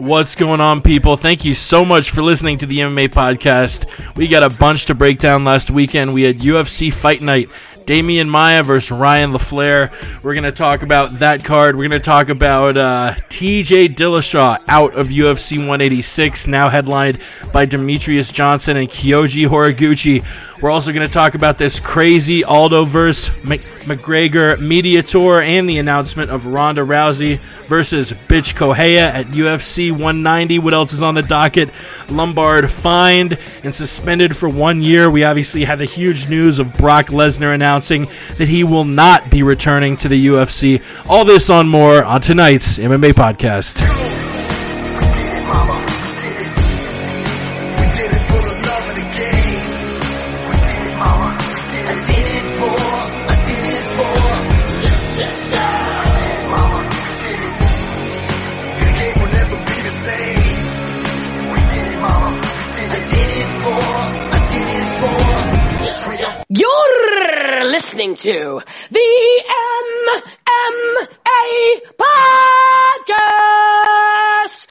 What's going on, people? Thank you so much for listening to the MMA Podcast. We got a bunch to break down last weekend. We had UFC Fight Night. Damian Maia versus Ryan LaFleur. We're going to talk about that card. We're going to talk about TJ Dillashaw out of UFC 186, now headlined by Demetrius Johnson and Kyoji Horiguchi. We're also going to talk about this crazy Aldo versus McGregor media tour and the announcement of Ronda Rousey versus bitch Correia at UFC 190. What else is on the docket? Lombard fined and suspended for 1 year. We obviously had the huge news of Brock Lesnar announcing that he will not be returning to the UFC. All this on more on tonight's MMA Podcast. You're listening to the MMA Podcast.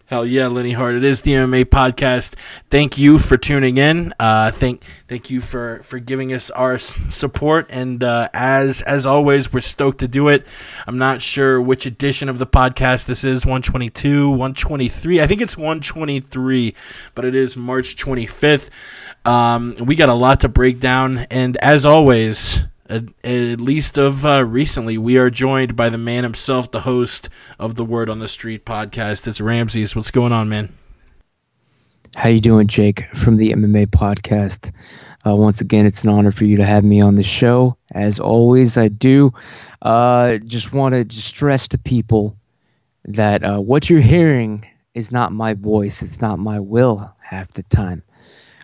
Hell yeah, Lenny Hart. It is the MMA Podcast. Thank you for tuning in. Thank you for giving us our support. And as always, we're stoked to do it. I'm not sure which edition of the podcast this is, 122, 123. I think it's 123, but it is March 25th. We got a lot to break down, and as always, at least of recently, we are joined by the man himself, the host of the Word on the Street podcast. It's Ramses. What's going on, man? How you doing, Jake, from the MMA Podcast? Once again, it's an honor for you to have me on the show. As always, I do just want to stress to people that what you're hearing is not my voice. It's not my will half the time.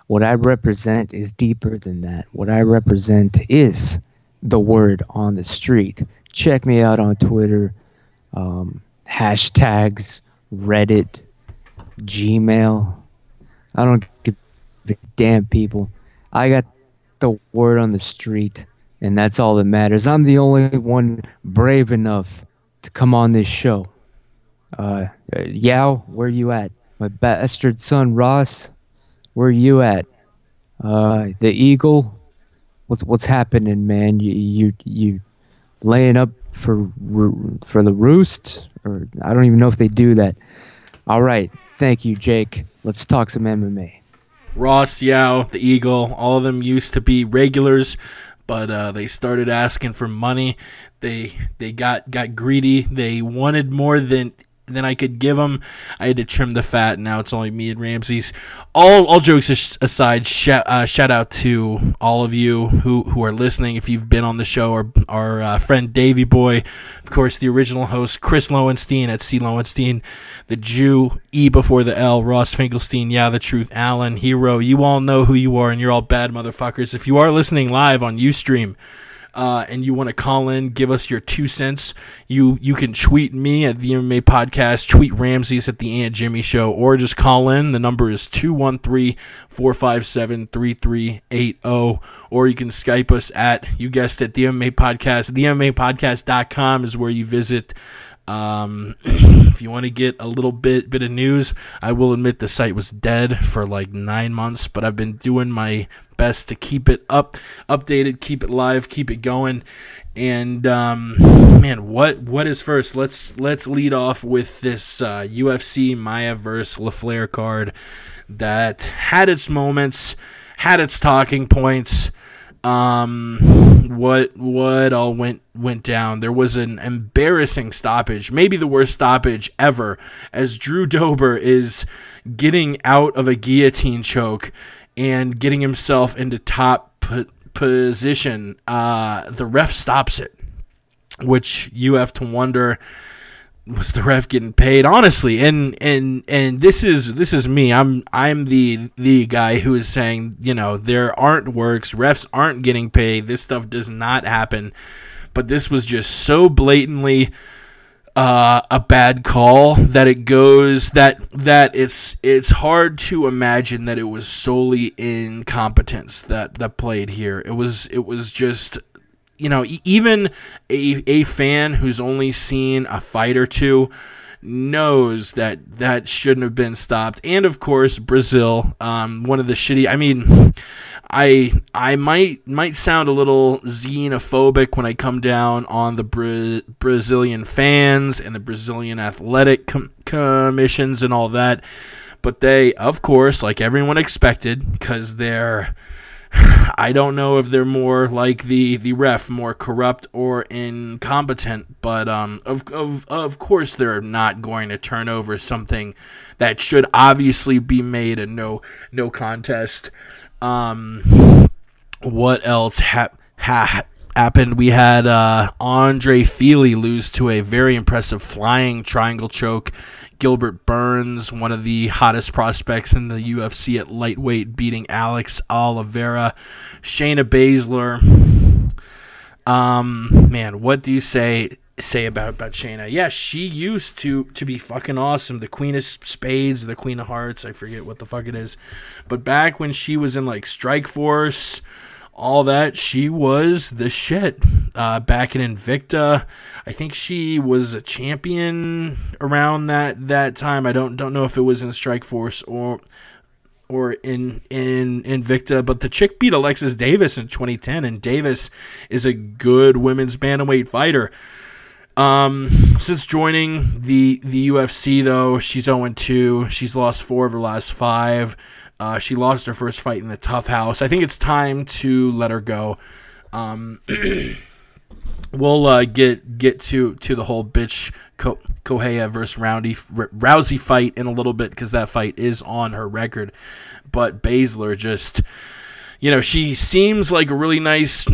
What I represent is deeper than that. What I represent is the Word on the Street. Check me out on Twitter, hashtags, Reddit, Gmail. I don't give a damn, people. I got the Word on the Street, and that's all that matters. I'm the only one brave enough to come on this show. Yao, where you at? My bastard son, Ross? Where you at? The Eagle? What's happening, man? You laying up for the roost? Or I don't even know if they do that. All right, thank you, Jake. Let's talk some MMA. Ross, Yao, the Eagle, all of them used to be regulars, but they started asking for money. They got greedy. They wanted more than I could give them. I had to trim the fat, and now it's only me and Ramses. All jokes aside, shout out to all of you who are listening. If you've been on the show, our friend Davey Boy, of course, the original host, Chris Lowenstein at C. Lowenstein, the Jew, E before the L, Ross Finkelstein, Yeah, the Truth, Alan, Hero. You all know who you are, and you're all bad motherfuckers. If you are listening live on Ustream, and you want to call in, give us your 2 cents, you can tweet me at the MMA Podcast, tweet Ramses at the Aunt Jimmy Show, or just call in. The number is 213-457-3380, or you can Skype us at, you guessed it, the MMA Podcast. The MMApodcast.com is where you visit. If you want to get a little bit of news, I will admit the site was dead for like 9 months, but I've been doing my best to keep it updated, keep it live, keep it going. And man, what is first? Let's lead off with this UFC Maia versus LaFleur card that had its moments, had its talking points. What all went down? There was an embarrassing stoppage, maybe the worst stoppage ever, as Drew Dober is getting out of a guillotine choke and getting himself into top position. The ref stops it, which you have to wonder, was the ref getting paid? Honestly, and this is me. I'm the guy who is saying, there aren't works, refs aren't getting paid. This stuff does not happen. But this was just so blatantly a bad call that it goes that it's hard to imagine that it was solely incompetence that played here. It was just, even a fan who's only seen a fight or two knows that shouldn't have been stopped. And of course, Brazil, one of the shitty. I mean, I might sound a little xenophobic when I come down on the Brazilian fans and the Brazilian athletic commissions and all that, but they, of course, like everyone expected, because they're, I don't know if they're more like the ref, more corrupt or incompetent, but of course they're not going to turn over something that should obviously be made a no contest. What else happened? We had Andre Feely lose to a very impressive flying triangle choke. Gilbert Burns, one of the hottest prospects in the UFC at lightweight, beating Alex Oliveira. Shayna Baszler. Man, what do you say about Shayna? Yeah, she used to be fucking awesome. The Queen of Spades, the Queen of Hearts, I forget what the fuck it is. But back when she was in like Strikeforce, all that, she was the shit. Back in Invicta, I think she was a champion around that time. I don't know if it was in Strikeforce or in Invicta, but the chick beat Alexis Davis in 2010, and Davis is a good women's bantamweight fighter. Since joining the UFC, though, she's 0-2. She's lost 4 of her last 5. She lost her first fight in the Tough House. I think it's time to let her go. We'll get to the whole bitch Correia versus Rousey fight in a little bit, because that fight is on her record. But Baszler just, she seems like a really nice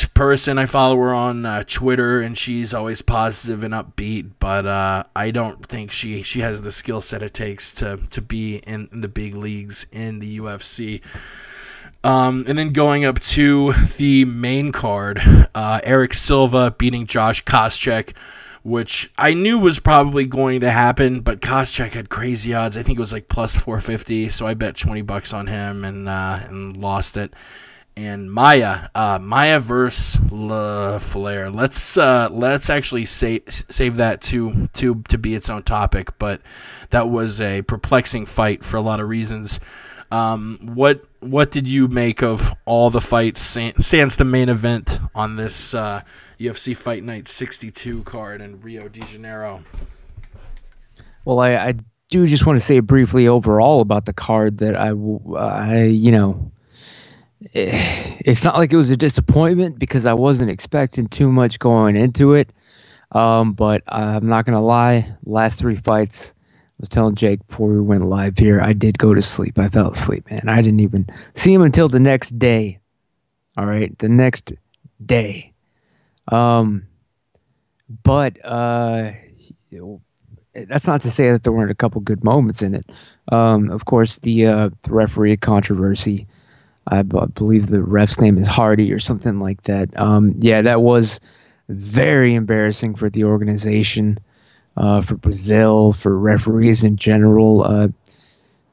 person. I follow her on Twitter, and she's always positive and upbeat. But I don't think she has the skill set it takes to be in the big leagues in the UFC. And then going up to the main card, Eric Silva beating Josh Koscheck, which I knew was probably going to happen, but Koscheck had crazy odds. I think it was like plus 450, so I bet $20 on him and lost it. And Maya versus Flair. Let's actually save that to be its own topic, but that was a perplexing fight for a lot of reasons. What did you make of all the fights sans the main event on this UFC Fight Night 62 card in Rio de Janeiro? Well, I do just want to say briefly overall about the card that it's not like it was a disappointment, because I wasn't expecting too much going into it. But I'm not gonna lie, last 3 fights, I was telling Jake before we went live here, I did go to sleep. I fell asleep, man. I didn't even see him until the next day. All right, the next day. But that's not to say that there weren't a couple good moments in it. Of course, the referee controversy. I believe the ref's name is Hardy or something like that. Yeah, that was very embarrassing for the organization. For Brazil, for referees in general.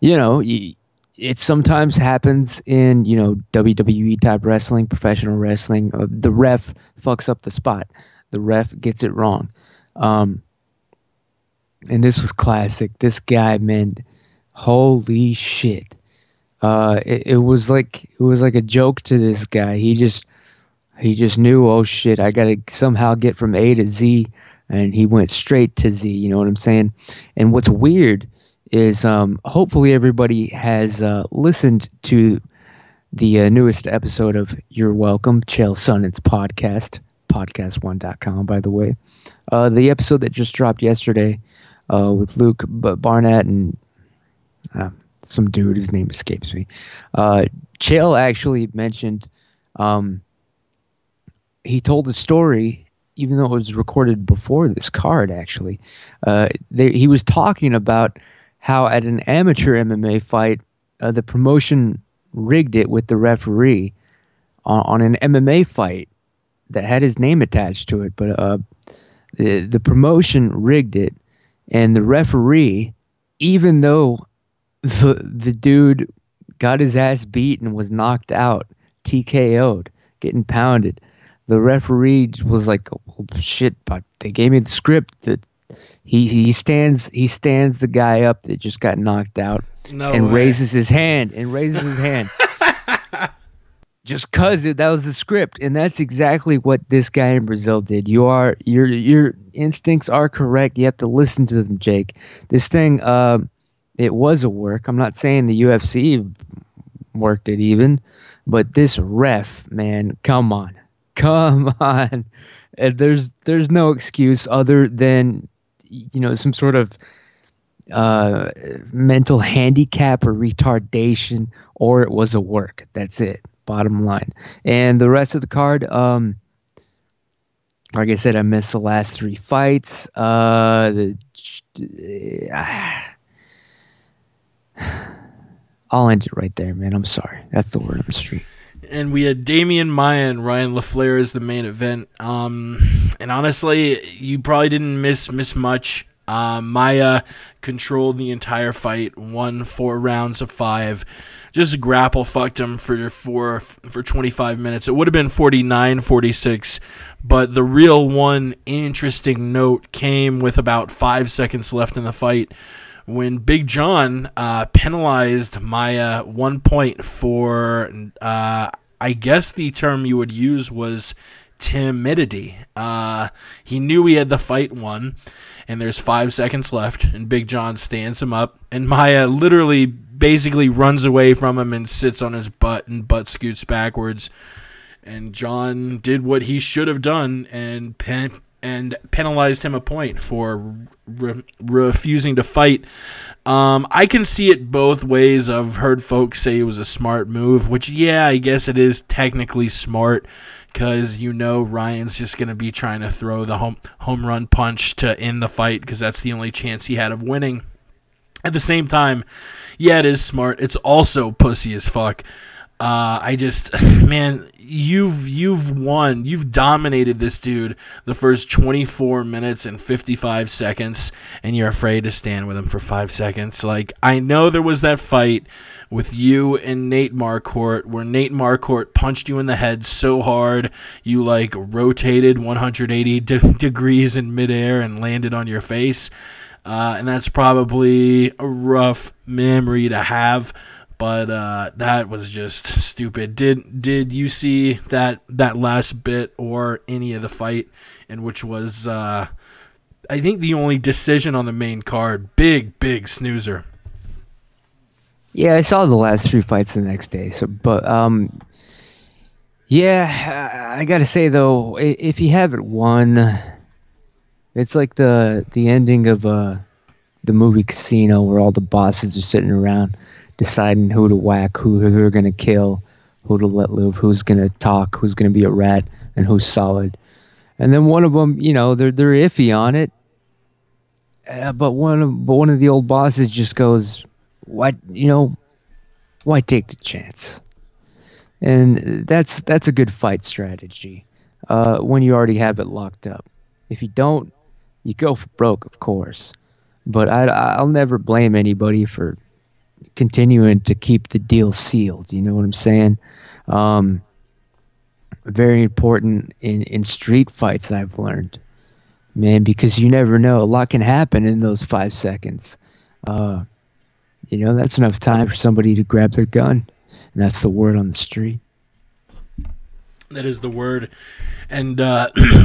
It sometimes happens in, WWE type wrestling, professional wrestling. The ref fucks up the spot. The ref gets it wrong. And this was classic. This guy, man, holy shit. It was like a joke to this guy. He just knew, oh shit, I gotta somehow get from A to Z. And he went straight to Z, you know what I'm saying? And what's weird is hopefully everybody has listened to the newest episode of You're Welcome, Chael Sonnen's podcast, podcast1.com, by the way. The episode that just dropped yesterday with Luke Barnett and some dude, his name escapes me. Chael actually mentioned, he told the story, even though it was recorded before this card, actually. He was talking about how at an amateur MMA fight, the promotion rigged it with the referee on an MMA fight that had his name attached to it. But the promotion rigged it, and the referee, even though the dude got his ass beat and was knocked out, TKO'd, getting pounded, the referee was like, oh, shit, but they gave me the script that He stands the guy up that just got knocked out and raises his hand just cuz that was the script, and that's exactly what this guy in Brazil did. Your instincts are correct. You have to listen to them, Jake. This thing it was a work. I'm not saying the UFC worked it even, but this ref, man, come on. And there's no excuse other than some sort of mental handicap or retardation, or it was a work. That's it. Bottom line. And the rest of the card, like I said, I missed the last 3 fights. I'll end it right there, man. I'm sorry. That's the word on the street. And we had Damian Maia and Ryan LaFleur as the main event. And honestly, you probably didn't miss much. Maia controlled the entire fight, won 4 rounds of 5. Just grapple fucked him for 25 minutes. It would have been 49-46, but the real one interesting note came with about 5 seconds left in the fight, when Big John penalized Maia 1 point for, I guess the term you would use was timidity. He knew he had the fight won, and there's 5 seconds left, and Big John stands him up, and Maia literally basically runs away from him and sits on his butt, and butt scoots backwards. And John did what he should have done and penalized him a point for refusing to fight. I can see it both ways. I've heard folks say it was a smart move, which, yeah, I guess it is technically smart, because Ryan's just going to be trying to throw the home run punch to end the fight, because that's the only chance he had of winning. At the same time, yeah, it is smart. It's also pussy as fuck. Man, you've won. You've dominated this dude the first 24 minutes and 55 seconds, and you're afraid to stand with him for 5 seconds. Like, I know there was that fight with you and Nate Marquardt, where Nate Marquardt punched you in the head so hard you rotated 180 degrees in midair and landed on your face. And that's probably a rough memory to have. But that was just stupid. Did you see that last bit or any of the fight, in which was I think the only decision on the main card? Big snoozer. Yeah, I saw the last 3 fights the next day. Yeah, I gotta say though, if you haven't won, it's like the ending of the movie Casino, where all the bosses are sitting around deciding who to whack, who they're going to kill, who to let live, who's going to talk, who's going to be a rat, and who's solid. And then one of them, they're iffy on it. But one of the old bosses just goes, why take the chance? And that's a good fight strategy when you already have it locked up. If you don't, you go for broke, of course. But I'll never blame anybody for continuing to keep the deal sealed. You know what I'm saying? Very important in street fights, I've learned, man, because you never know. A lot can happen in those 5 seconds. That's enough time for somebody to grab their gun, and that's the word on the street. That is the word. And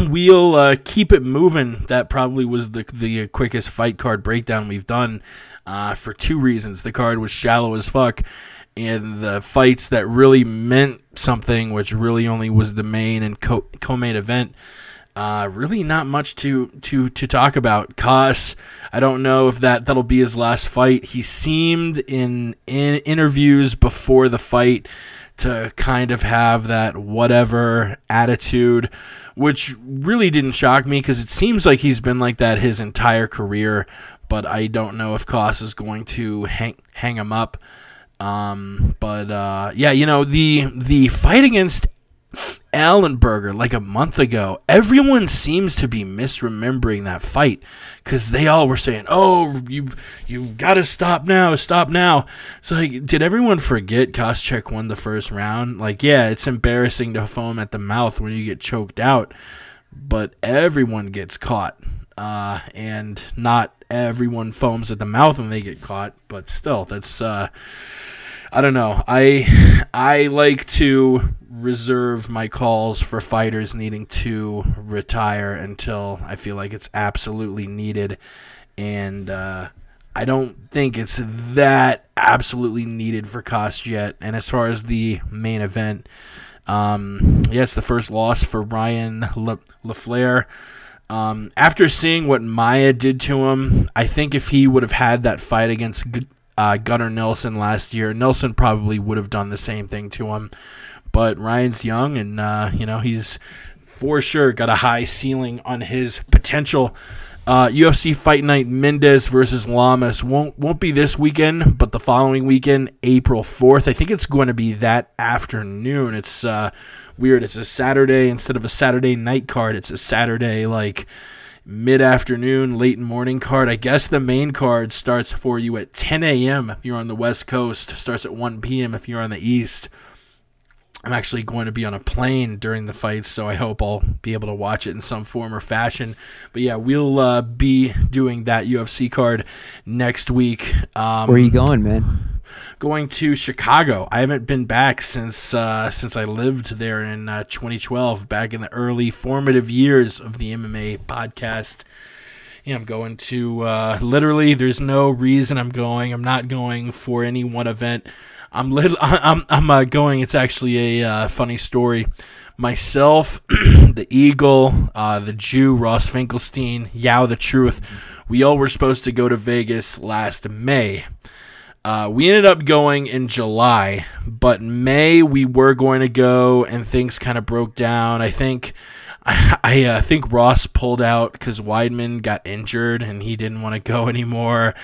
we'll keep it moving. That probably was the quickest fight card breakdown we've done. For 2 reasons. The card was shallow as fuck, and the fights that really meant something, which really only was the main and co-main event, really not much to talk about. Koss, I don't know if that'll be his last fight. He seemed in interviews before the fight to kind of have that whatever attitude, which really didn't shock me, because it seems like he's been like that his entire career. But I don't know if Koss is going to hang him up. The fight against Allenberger like a month ago, everyone seems to be misremembering that fight, because they all were saying, "Oh, you got to stop now. So did everyone forget Koscheck won the first round? It's embarrassing to foam at the mouth when you get choked out, but everyone gets caught. and not everyone foams at the mouth when they get caught, but still, that's I don't know. I like to reserve my calls for fighters needing to retire until I feel like it's absolutely needed, and I don't think it's that absolutely needed for Cost yet. And as far as the main event, it's the first loss for Ryan LaFleur. After seeing what Maya did to him, I think if he would have had that fight against Gunnar Nelson last year, Nelson probably would have done the same thing to him. But Ryan's young, and he's for sure got a high ceiling on his potential. UFC Fight Night Mendez versus Lamas won't be this weekend, but the following weekend, April 4th. I think it's going to be that afternoon. It's weird. It's a Saturday instead of a Saturday night card. It's a Saturday mid-afternoon, late morning card. I guess the main card starts for you at 10 a.m. if you're on the West Coast. Starts at 1 p.m. if you're on the East. I'm actually going to be on a plane during the fights, so I hope I'll be able to watch it in some form or fashion. But yeah, we'll be doing that UFC card next week. Where are you going, man? Going to Chicago. I haven't been back since I lived there in 2012, back in the early formative years of the MMA podcast. Yeah, I'm going to literally. There's no reason I'm going. I'm not going for any one event. I'm going. It's actually a funny story. Myself, the Eagle, the Jew, Ross Finkelstein, Yao the Truth, we all were supposed to go to Vegas last May. We ended up going in July, but May we were going to go, and things kind of broke down. I think Ross pulled out because Weidman got injured and he didn't want to go anymore,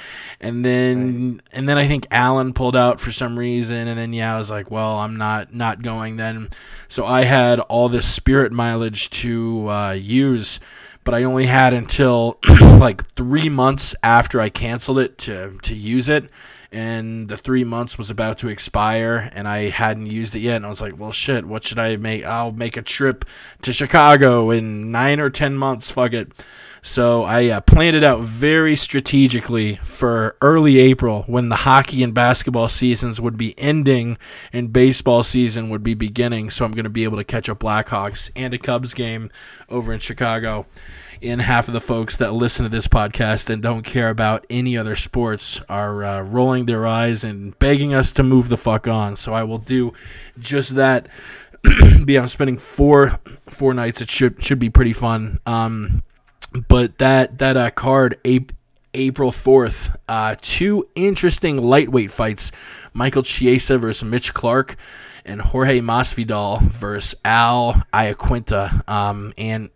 and then I think Allen pulled out for some reason, and then I was like, well, I'm not going then. So I had all this Spirit mileage to use, but I only had until 3 months after I canceled it to use it. And the 3 months was about to expire, and I hadn't used it yet. And I was like, well, shit, what should I make? I'll make a trip to Chicago in 9 or 10 months. Fuck it. So I planned it out very strategically for early April, when the hockey and basketball seasons would be ending and baseball season would be beginning. So I'm going to be able to catch a Blackhawks and a Cubs game over in Chicago. And half of the folks that listen to this podcast and don't care about any other sports are rolling their eyes and begging us to move the fuck on. So I will do just that. I'm spending four nights. It should be pretty fun. But that card, April 4th, two interesting lightweight fights: Michael Chiesa versus Mitch Clark, and Jorge Masvidal versus Al Iaquinta,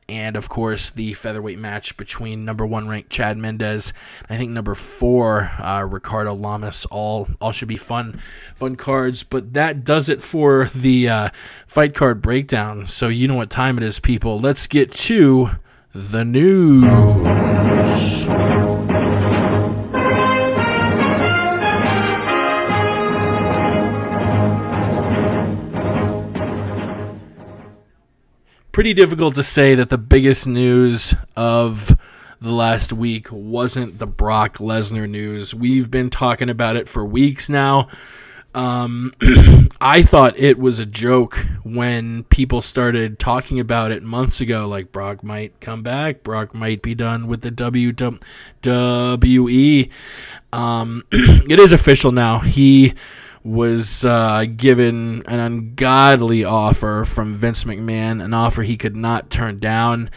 and of course the featherweight match between number 1 ranked Chad Mendes, and I think number 4 Ricardo Lamas. All should be fun cards. But that does it for the fight card breakdown. So you know what time it is, people. Let's get to the news. Pretty difficult to say that the biggest news of the last week wasn't the Brock Lesnar news. We've been talking about it for weeks now. I thought it was a joke when people started talking about it months ago, like Brock might come back, Brock might be done with the WWE. It is official now. He was given an ungodly offer from Vince McMahon, an offer he could not turn down,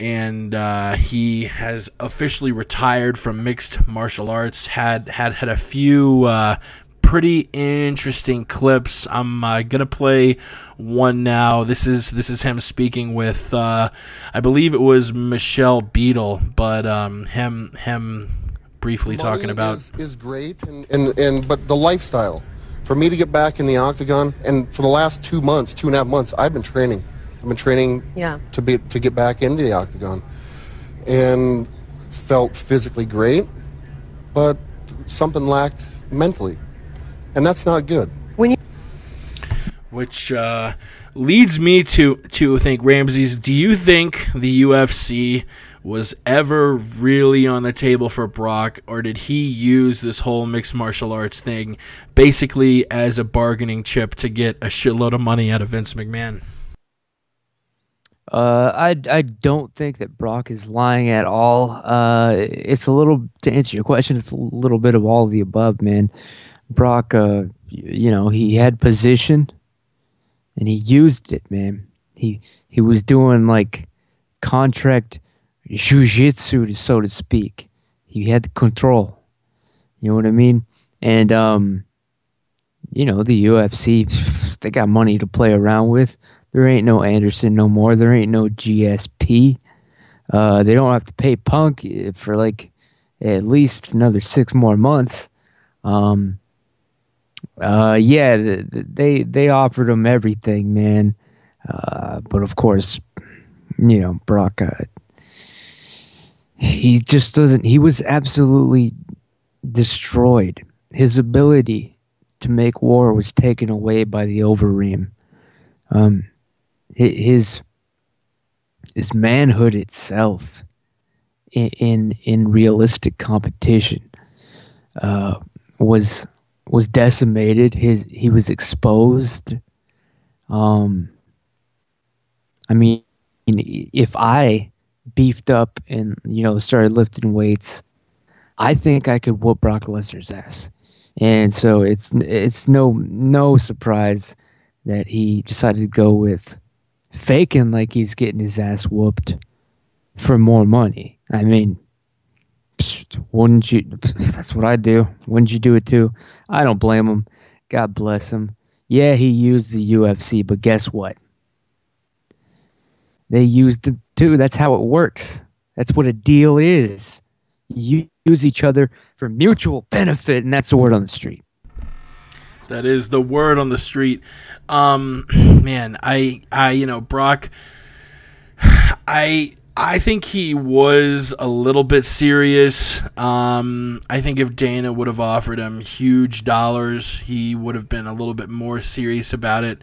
and he has officially retired from mixed martial arts. Had a few pretty interesting clips. I'm gonna play one now. This is him speaking with I believe it was Michelle Beadle, but him briefly talking about is great, and but the lifestyle. For me to get back in the octagon, and for the last 2.5 months, I've been training. To get back into the octagon, and felt physically great, but something lacked mentally, and that's not good. Which leads me to think, Ramses, do you think the UFC was ever really on the table for Brock, or did he use this whole mixed martial arts thing basically as a bargaining chip to get a shitload of money out of Vince McMahon? I don't think that Brock is lying at all. It's a little, to answer your question, it's a little bit of all of the above, man. Brock, he had position and he used it, man. He was doing like contract jiu-jitsu, so to speak. He had the control. You know what I mean? And, the UFC, they got money to play around with. There ain't no Anderson no more. There ain't no GSP. They don't have to pay Punk for like at least another 6 more months. They offered him everything, man. But of course, Brock, he just doesn't. He was absolutely destroyed. His ability to make war was taken away by the Overeem. His manhood itself in realistic competition was decimated. He was exposed. If I beefed up and started lifting weights, I think I could whoop Brock Lesnar's ass. And so it's no surprise that he decided to go with faking like he's getting his ass whooped for more money. I mean, wouldn't you? That's what I do. Wouldn't you do it too? I don't blame him. God bless him. Yeah, he used the UFC, but guess what? They used them too. That's how it works. That's what a deal is. You use each other for mutual benefit, and that's the word on the street. That is the word on the street. Man, Brock, I think he was a little bit serious. I think if Dana would have offered him huge dollars, he would have been a little bit more serious about it.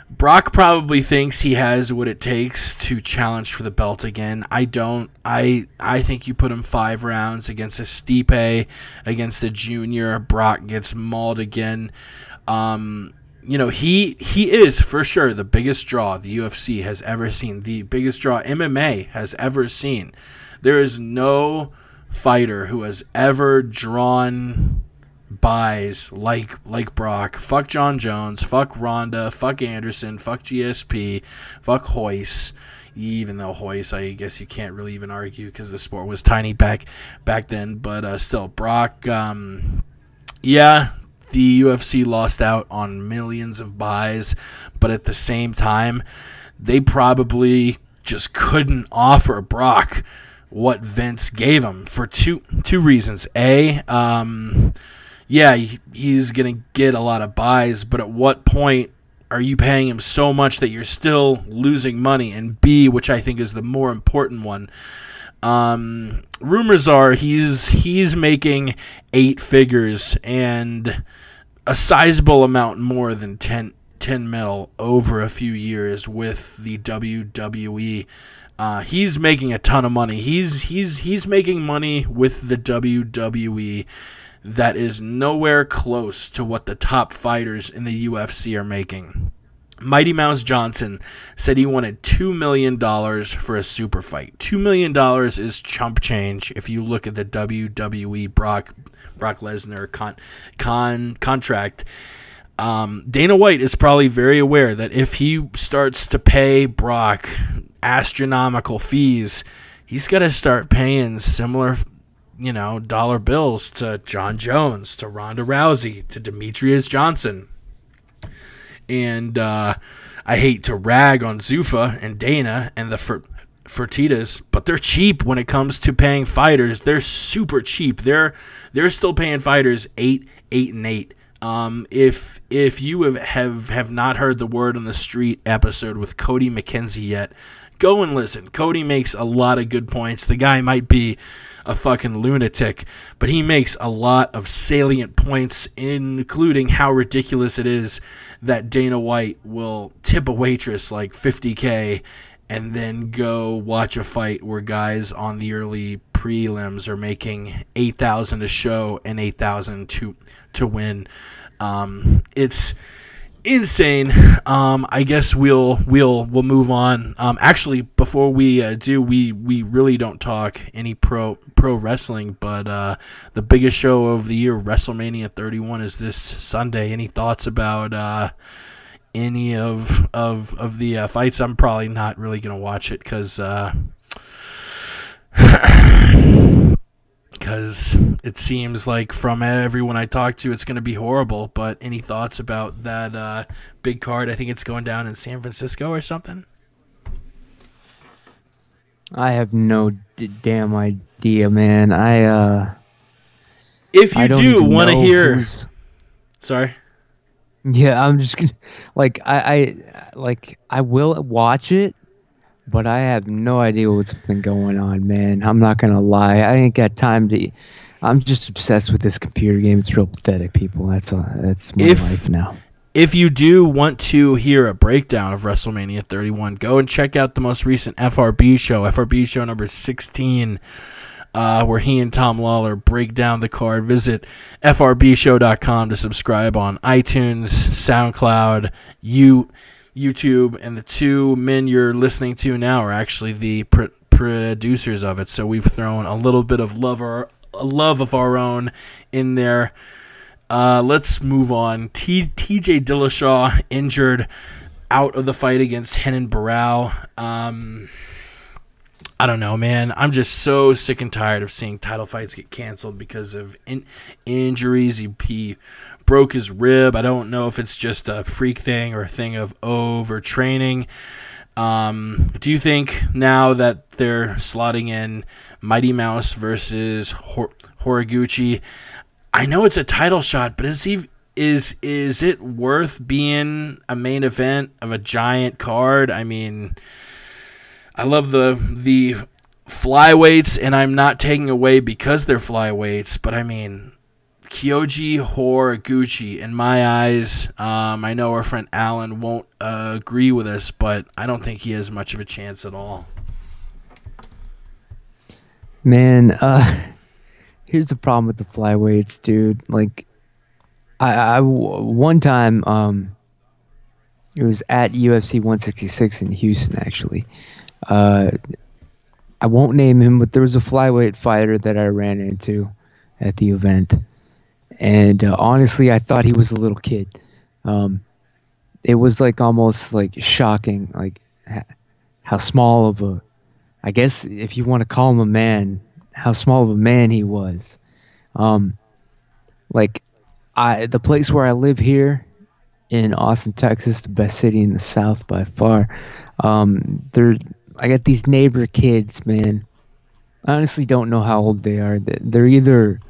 Brock probably thinks he has what it takes to challenge for the belt again. I don't. I think you put him 5 rounds against a Stipe, against a junior, Brock gets mauled again. He is for sure the biggest draw the UFC has ever seen, the biggest draw MMA has ever seen. There is no fighter who has ever drawn buys like Brock. Fuck John Jones, fuck Ronda, fuck Anderson, fuck GSP, fuck Hoyce. Even though Hoyce, I guess you can't really even argue because the sport was tiny back then. But still, Brock, the UFC lost out on millions of buys, but at the same time, they probably just couldn't offer Brock what Vince gave him for two reasons. He's going to get a lot of buys, but at what point are you paying him so much that you're still losing money? And B, which I think is the more important one, rumors are he's making 8 figures and a sizable amount more than 10 mil over a few years with the WWE. He's making a ton of money. He's making money with the WWE that is nowhere close to what the top fighters in the UFC are making. Mighty Mouse Johnson said he wanted $2 million for a super fight. $2 million is chump change if you look at the WWE Brock Lesnar contract. Dana White is probably very aware that if he starts to pay Brock astronomical fees, he's got to start paying similar dollar bills to John Jones, to Ronda Rousey, to Demetrius Johnson. And I hate to rag on Zuffa and Dana and the Fertitas, but they're cheap when it comes to paying fighters. They're super cheap. They're still paying fighters 8 and 8. If you have not heard the Word on the Street episode with Cody McKenzie yet, go and listen. Cody makes a lot of good points. The guy might be a fucking lunatic, but he makes a lot of salient points, including how ridiculous it is that Dana White will tip a waitress like $50K and then go watch a fight where guys on the early prelims are making $8,000 a show and $8,000 to win. It's insane. I guess we'll move on. Actually, before we do, we really don't talk any pro wrestling, but the biggest show of the year, WrestleMania 31, is this Sunday. Any thoughts about any of the fights? I'm probably not really gonna watch it because it seems like from everyone I talk to, it's going to be horrible. But any thoughts about that big card? I think it's going down in San Francisco or something. I have no damn idea, man. If you do want to hear, sorry. Yeah, I'm just gonna I will watch it, but I have no idea what's been going on, man. I'm not gonna lie. I ain't got time to. I'm just obsessed with this computer game. It's real pathetic, people. That's my life now. If you do want to hear a breakdown of WrestleMania 31, go and check out the most recent FRB show number 16, where he and Tom Lawler break down the card. Visit frbshow.com to subscribe on iTunes, SoundCloud, YouTube, and the two men you're listening to now are actually the producers of it. So we've thrown a little bit of love of our own in there. Let's move on. TJ Dillashaw injured out of the fight against Renan Barão. I don't know, man. I'm just so sick and tired of seeing title fights get canceled because of injuries. He broke his rib. I don't know if it's just a freak thing or a thing of overtraining. Do you think now that they're slotting in Mighty Mouse versus Horiguchi, I know it's a title shot, but is it worth being a main event of a giant card? I mean, I love the flyweights, and I'm not taking away because they're flyweights, but I mean, Kyoji Horiguchi, in my eyes, I know our friend Alan won't agree with us, but I don't think he has much of a chance at all. Man, here's the problem with the flyweights, dude. Like, I one time, it was at UFC 166 in Houston, actually. I won't name him, but there was a flyweight fighter that I ran into at the event. And honestly, I thought he was a little kid. It was like almost like shocking, like how small of a, I guess if you want to call him a man, how small of a man he was. The place where I live here in Austin, Texas, the best city in the South by far. I got these neighbor kids, man. I honestly don't know how old they are. They're either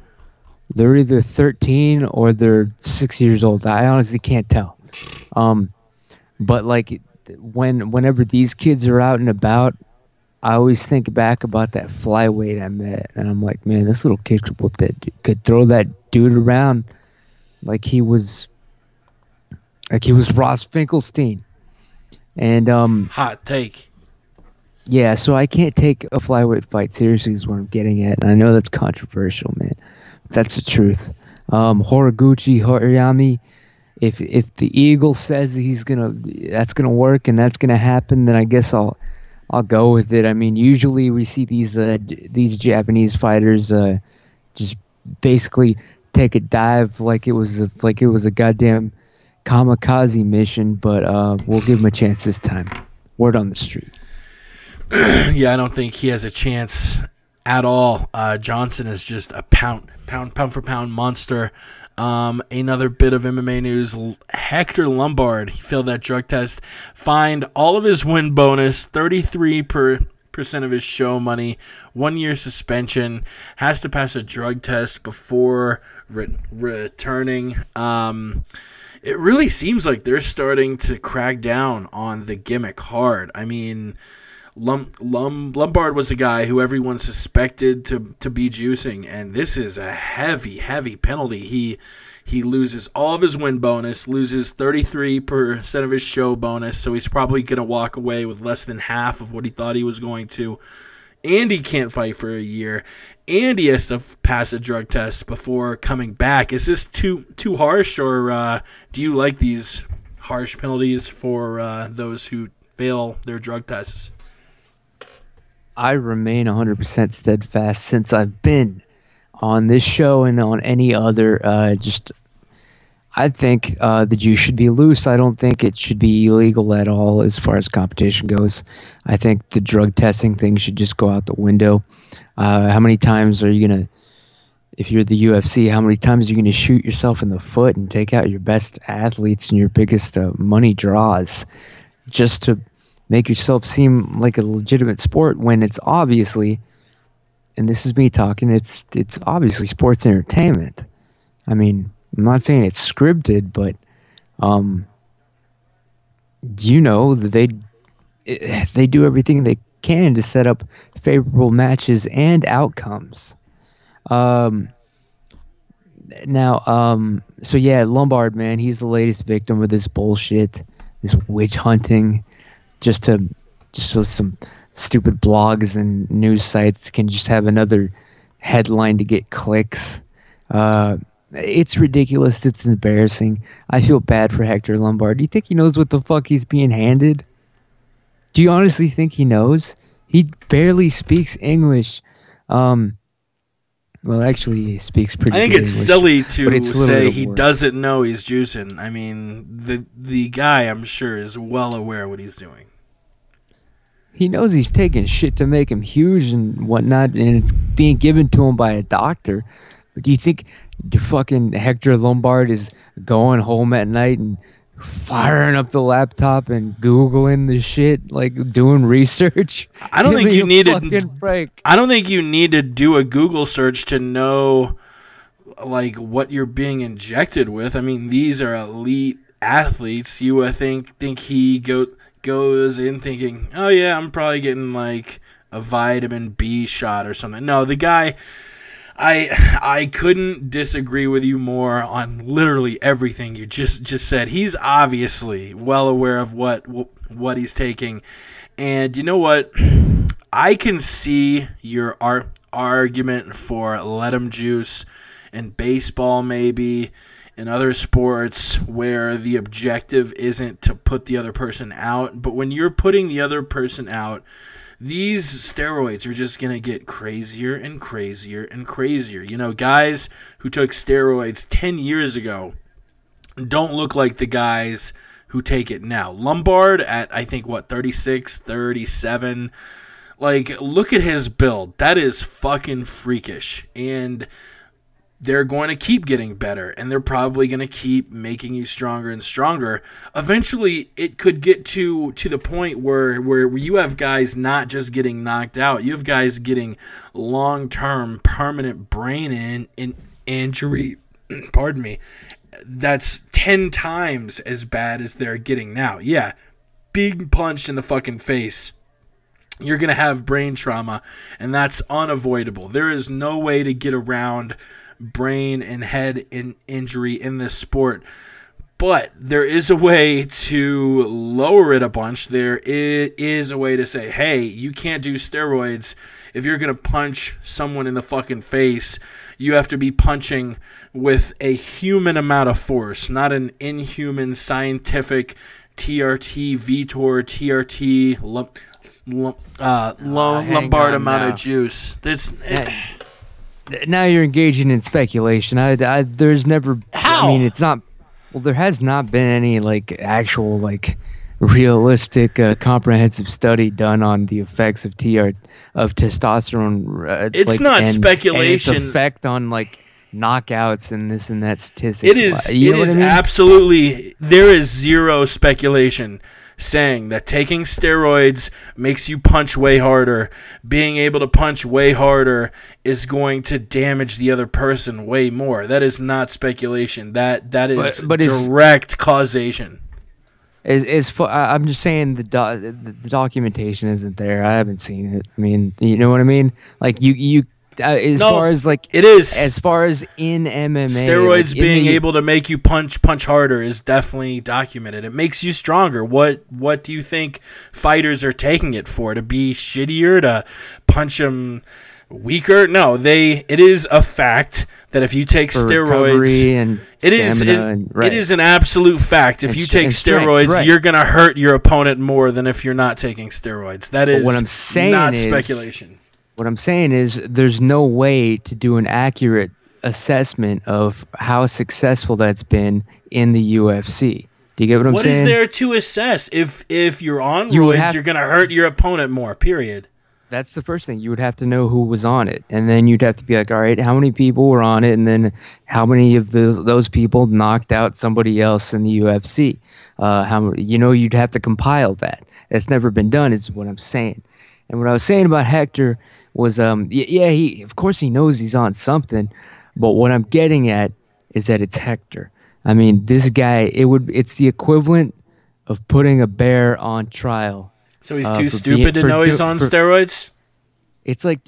13 or they're 6 years old. I honestly can't tell. But like whenever these kids are out and about, I always think back about that flyweight I met, and I'm like, man, this little kid could whoop that dude, could throw that dude around like he was Ross Finkelstein. And hot take. Yeah, so I can't take a flyweight fight seriously is what I'm getting at. And I know that's controversial, man. But that's the truth. Horiyami, if the Eagle says that's gonna work and that's gonna happen, then I guess I'll go with it. I mean, usually we see these Japanese fighters just basically take a dive like it was a goddamn kamikaze mission, but we'll give him a chance this time. Word on the street. Yeah, I don't think he has a chance at all. Johnson is just a pound for pound monster. Another bit of MMA news: Hector Lombard, he failed that drug test, fined all of his win bonus, 33% of his show money, 1 year suspension, has to pass a drug test before returning. It really seems like they're starting to crack down on the gimmick hard. I mean, Lombard was a guy who everyone suspected to be juicing, and this is a heavy penalty. He loses all of his win bonus, loses 33% of his show bonus, so he's probably going to walk away with less than half of what he thought he was going to. And he can't fight for a year, and he has to pass a drug test before coming back. Is this too harsh, or do you like these harsh penalties for those who fail their drug tests? I remain 100% steadfast since I've been on this show and on any other. I think the juice should be loose. I don't think it should be illegal at all as far as competition goes. I think the drug testing thing should just go out the window. How many times are you going to, if you're the UFC, how many times are you going to shoot yourself in the foot and take out your best athletes and your biggest money draws just to make yourself seem like a legitimate sport when it's obviously, and this is me talking, it's obviously sports entertainment. I mean, I'm not saying it's scripted, but you know that they do everything they can to set up favorable matches and outcomes. So yeah, Lombard, man, he's the latest victim of this bullshit, this witch hunting, just so some stupid blogs and news sites can just have another headline to get clicks. It's ridiculous. It's embarrassing. I feel bad for Hector Lombard. Do you think he knows what the fuck he's being handed? Do you honestly think he knows? He barely speaks English. Well, actually, he speaks pretty good I think it's English, silly to say he doesn't know he's juicing. I mean, the guy, I'm sure, is well aware of what he's doing. He knows he's taking shit to make him huge and whatnot, and it's being given to him by a doctor. But do you think the fucking Hector Lombard is going home at night and firing up the laptop and Googling the shit, like doing research? I don't think you need to do a Google search to know like what you're being injected with. I mean, these are elite athletes. You would think he goes in thinking, oh yeah, I'm probably getting like a vitamin B shot or something. No, the guy, I couldn't disagree with you more on literally everything you just said. He's obviously well aware of what he's taking, and you know what? I can see your argument for let him juice in baseball, maybe in other sports where the objective isn't to put the other person out. But when you're putting the other person out, these steroids are just going to get crazier and crazier and crazier. You know, guys who took steroids 10 years ago don't look like the guys who take it now. Lombard at, I think, 36, 37. Like, look at his build. That is fucking freakish. And they're going to keep getting better, and they're probably going to keep making you stronger and stronger. Eventually, it could get to the point where you have guys not just getting knocked out. You have guys getting long-term, permanent brain injury. Pardon me. That's 10 times as bad as they're getting now. Yeah, being punched in the fucking face. You're going to have brain trauma, and that's unavoidable. There is no way to get around brain and head injury in this sport, but there is a way to lower it a bunch. There is a way to say, hey, you can't do steroids. If you're going to punch someone in the fucking face, you have to be punching with a human amount of force, not an inhuman scientific TRT, VTOR, TRT, Lombard amount of juice. Now you're engaging in speculation. There's never. How? I mean, it's not. Well, there has not been any like actual like realistic comprehensive study done on the effects of testosterone. It's not speculation. And its effect on like knockouts and this and that statistics. It is absolutely. There is zero speculation saying that taking steroids makes you punch way harder. Being able to punch way harder is going to damage the other person way more. That is not speculation. That is direct causation. I'm just saying the documentation isn't there. I haven't seen it. I mean, you know what I mean? Like far as like it is as far as in MMA, steroids like being able to make you punch harder is definitely documented. It makes you stronger. What do you think fighters are taking it for? To be shittier? To punch them weaker? No, it is a fact that if you take steroids, it is an absolute fact. If you take steroids, you're gonna hurt your opponent more than if you're not taking steroids. That is what I'm saying not speculation. What I'm saying is there's no way to do an accurate assessment of how successful that's been in the UFC. Do you get what I'm saying? What is there to assess? If you're on roids, you're going to hurt your opponent more, period. That's the first thing. You would have to know who was on it. And then you'd have to be like, all right, how many people were on it? And then how many of those people knocked out somebody else in the UFC? You'd have to compile that. That's never been done is what I'm saying. And what I was saying about Hector was, he of course he knows he's on something, but what I'm getting at is that it's Hector. I mean, this guy, it's the equivalent of putting a bear on trial. So he's too stupid to know he's on steroids? It's like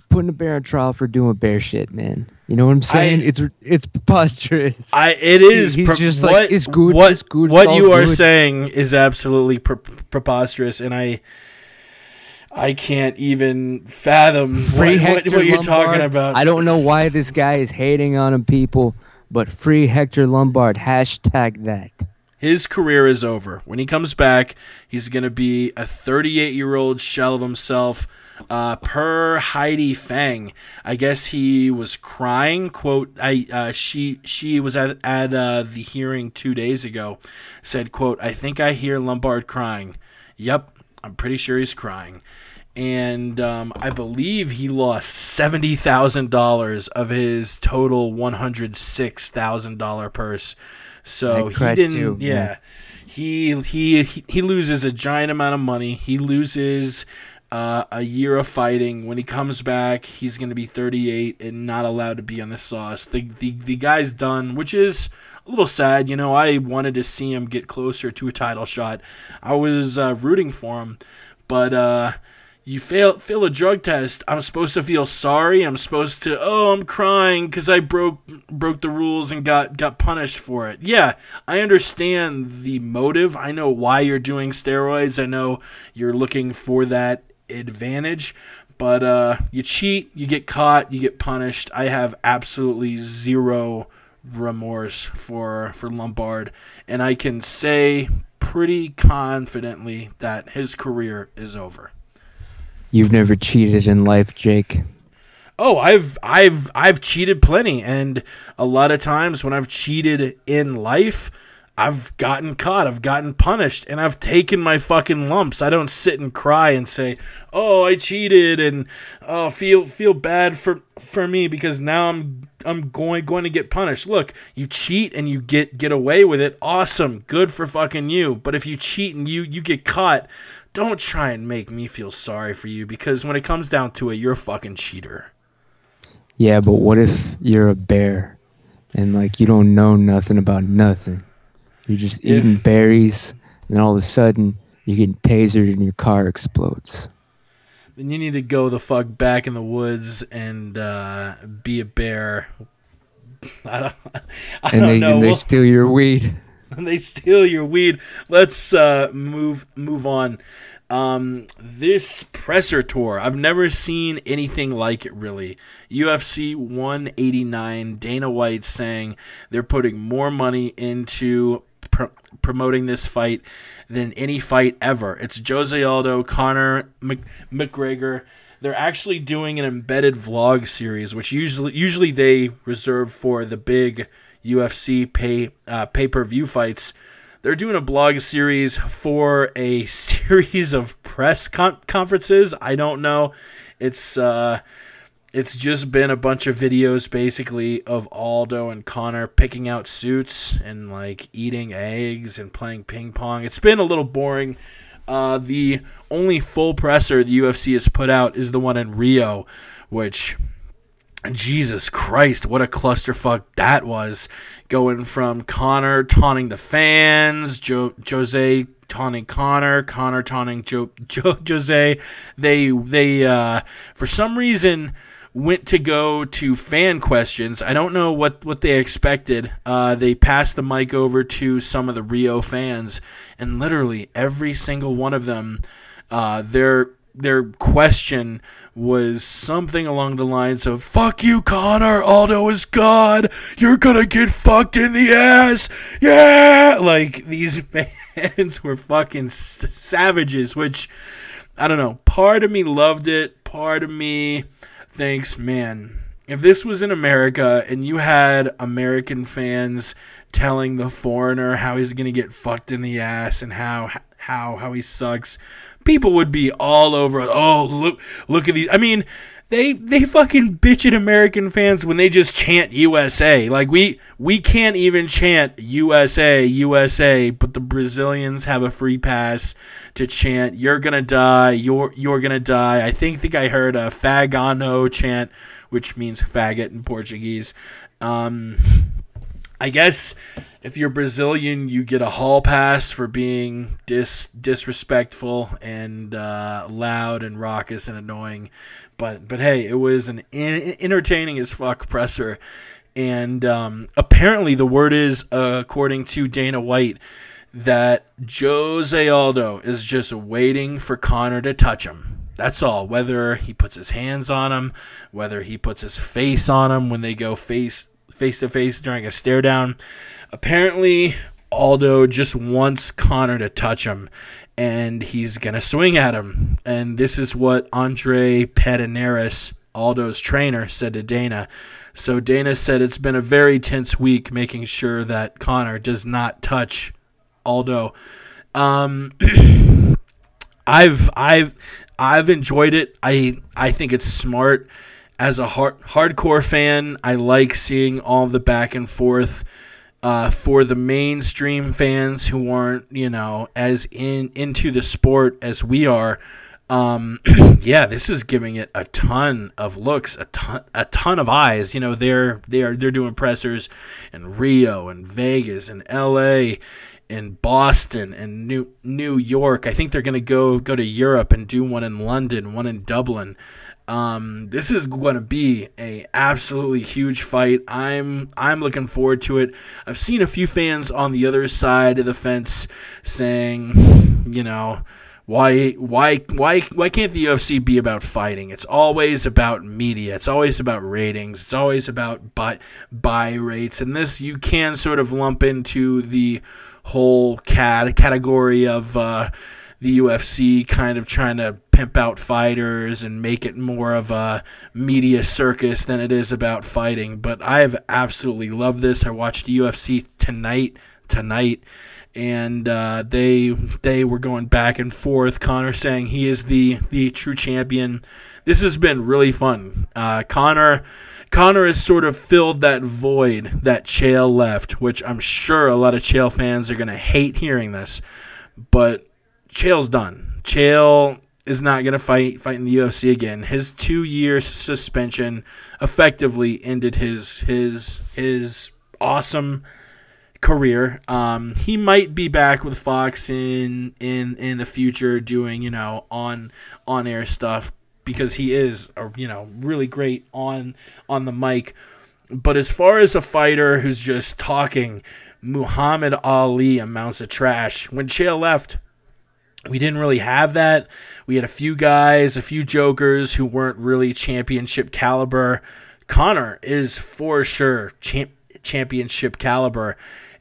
putting a bear on trial for doing bear shit, man. You know what I'm saying? It's preposterous. It is. He's just like, it's good. What it's good, what it's you are good. saying is absolutely preposterous, and I can't even fathom what you're talking about. I don't know why this guy is hating on him, people, but free Hector Lombard. Hashtag that. His career is over. When he comes back, he's going to be a 38-year-old shell of himself. Per Heidi Fang, I guess he was crying. Quote, she was at the hearing 2 days ago. Said, quote, I think I hear Lombard crying. Yep, I'm pretty sure he's crying. And I believe he lost $70,000 of his total $106,000 purse. So he didn't. Too, yeah, he loses a giant amount of money. He loses a year of fighting. When he comes back, he's going to be 38 and not allowed to be on the sauce. The guy's done, which is a little sad. You know, I wanted to see him get closer to a title shot. I was rooting for him, but you fail a drug test. I'm supposed to feel sorry. I'm supposed to, I'm crying because I broke the rules and got punished for it. Yeah, I understand the motive. I know why you're doing steroids. I know you're looking for that advantage. But you cheat, you get caught, you get punished. I have absolutely zero remorse for Lombard. And I can say pretty confidently that his career is over. You've never cheated in life, Jake. Oh, I've cheated plenty, and a lot of times when I've cheated in life, I've gotten caught, I've gotten punished, and I've taken my fucking lumps. I don't sit and cry and say, "Oh, I cheated," and feel bad for me because now I'm going to get punished. Look, you cheat and you get away with it. Awesome, good for fucking you. But if you cheat and you get caught, don't try and make me feel sorry for you because when it comes down to it, you're a fucking cheater. Yeah, but what if you're a bear and like you don't know nothing about nothing? You're just eating berries and all of a sudden you get tasered and your car explodes. Then you need to go the fuck back in the woods and be a bear. I don't know. And they steal your weed. They steal your weed. Let's move on. This presser tour, I've never seen anything like it, really. UFC 189, Dana White saying they're putting more money into promoting this fight than any fight ever. It's Jose Aldo, Conor McGregor. They're actually doing an embedded vlog series, which usually they reserve for the big UFC pay-per-view fights. They're doing a blog series for a series of press conferences. I don't know. It's just been a bunch of videos basically of Aldo and Conor picking out suits and like eating eggs and playing ping pong. It's been a little boring. The only full presser the UFC has put out is the one in Rio, which Jesus Christ, what a clusterfuck that was. Going from Conor taunting the fans, Jose taunting Conor taunting Jose. They for some reason went to go to fan questions. I don't know what they expected. They passed the mic over to some of the Rio fans, and literally every single one of them, their question was something along the lines of, "Fuck you, Conor. Aldo is God. You're gonna get fucked in the ass. Yeah!" Like, these fans were fucking savages, which, I don't know. Part of me loved it. Part of me thinks, man, if this was in America and you had American fans telling the foreigner how he's gonna get fucked in the ass and how he sucks, people would be all over. Oh, look at these. I mean, they fucking bitch at American fans when they just chant USA. Like, we can't even chant USA, but the Brazilians have a free pass to chant "You're gonna die, you're gonna die." I think I heard a "fagano" chant, which means faggot in Portuguese. I guess if you're Brazilian, you get a hall pass for being disrespectful and loud and raucous and annoying. But hey, it was an entertaining as fuck presser. And apparently the word is, according to Dana White, that Jose Aldo is just waiting for Conor to touch him. That's all. Whether he puts his hands on him, whether he puts his face on him when they go face to face during a stare down. Apparently, Aldo just wants Conor to touch him, and he's going to swing at him. And this is what Andre Pederneiras, Aldo's trainer, said to Dana. So Dana said it's been a very tense week making sure that Conor does not touch Aldo. I've enjoyed it. I think it's smart. As a hardcore fan, I like seeing all of the back and forth. For the mainstream fans who aren't, as into the sport as we are, yeah, this is giving it a ton of looks, a ton of eyes. They're doing pressers in Rio and Vegas and LA and Boston and New York. I think they're gonna go to Europe and do one in London, one in Dublin. This is going to be a absolutely huge fight. I'm looking forward to it. I've seen a few fans on the other side of the fence saying, why can't the UFC be about fighting? It's always about media. It's always about ratings. It's always about buy rates. And this you can sort of lump into the whole category of the UFC kind of trying to pimp out fighters and make it more of a media circus than it is about fighting. But I've absolutely loved this. I watched the UFC tonight, and they were going back and forth. Conor saying he is the true champion. This has been really fun. Conor has sort of filled that void that Chael left, which I'm sure a lot of Chael fans are going to hate hearing this, but Chael's done. Chael is not going to fight in the UFC again. His 2-year suspension effectively ended his awesome career. He might be back with Fox in the future doing on air stuff, because he is really great on the mic. But as far as a fighter who's just talking, Muhammad Ali amounts of trash. When Chael left, we didn't really have that. We had a few guys, a few jokers who weren't really championship caliber. Conor is for sure championship caliber,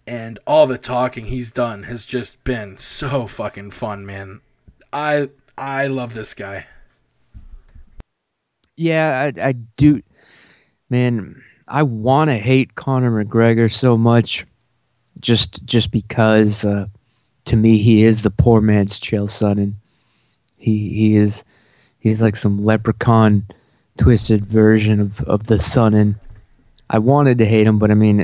and all the talking he's done has just been so fucking fun, man. I love this guy. Yeah, I do. Man, I want to hate Conor McGregor so much just because to me, he is the poor man's Chael Sonnen. He's like some leprechaun twisted version of the Sonnen. I wanted to hate him, but I mean,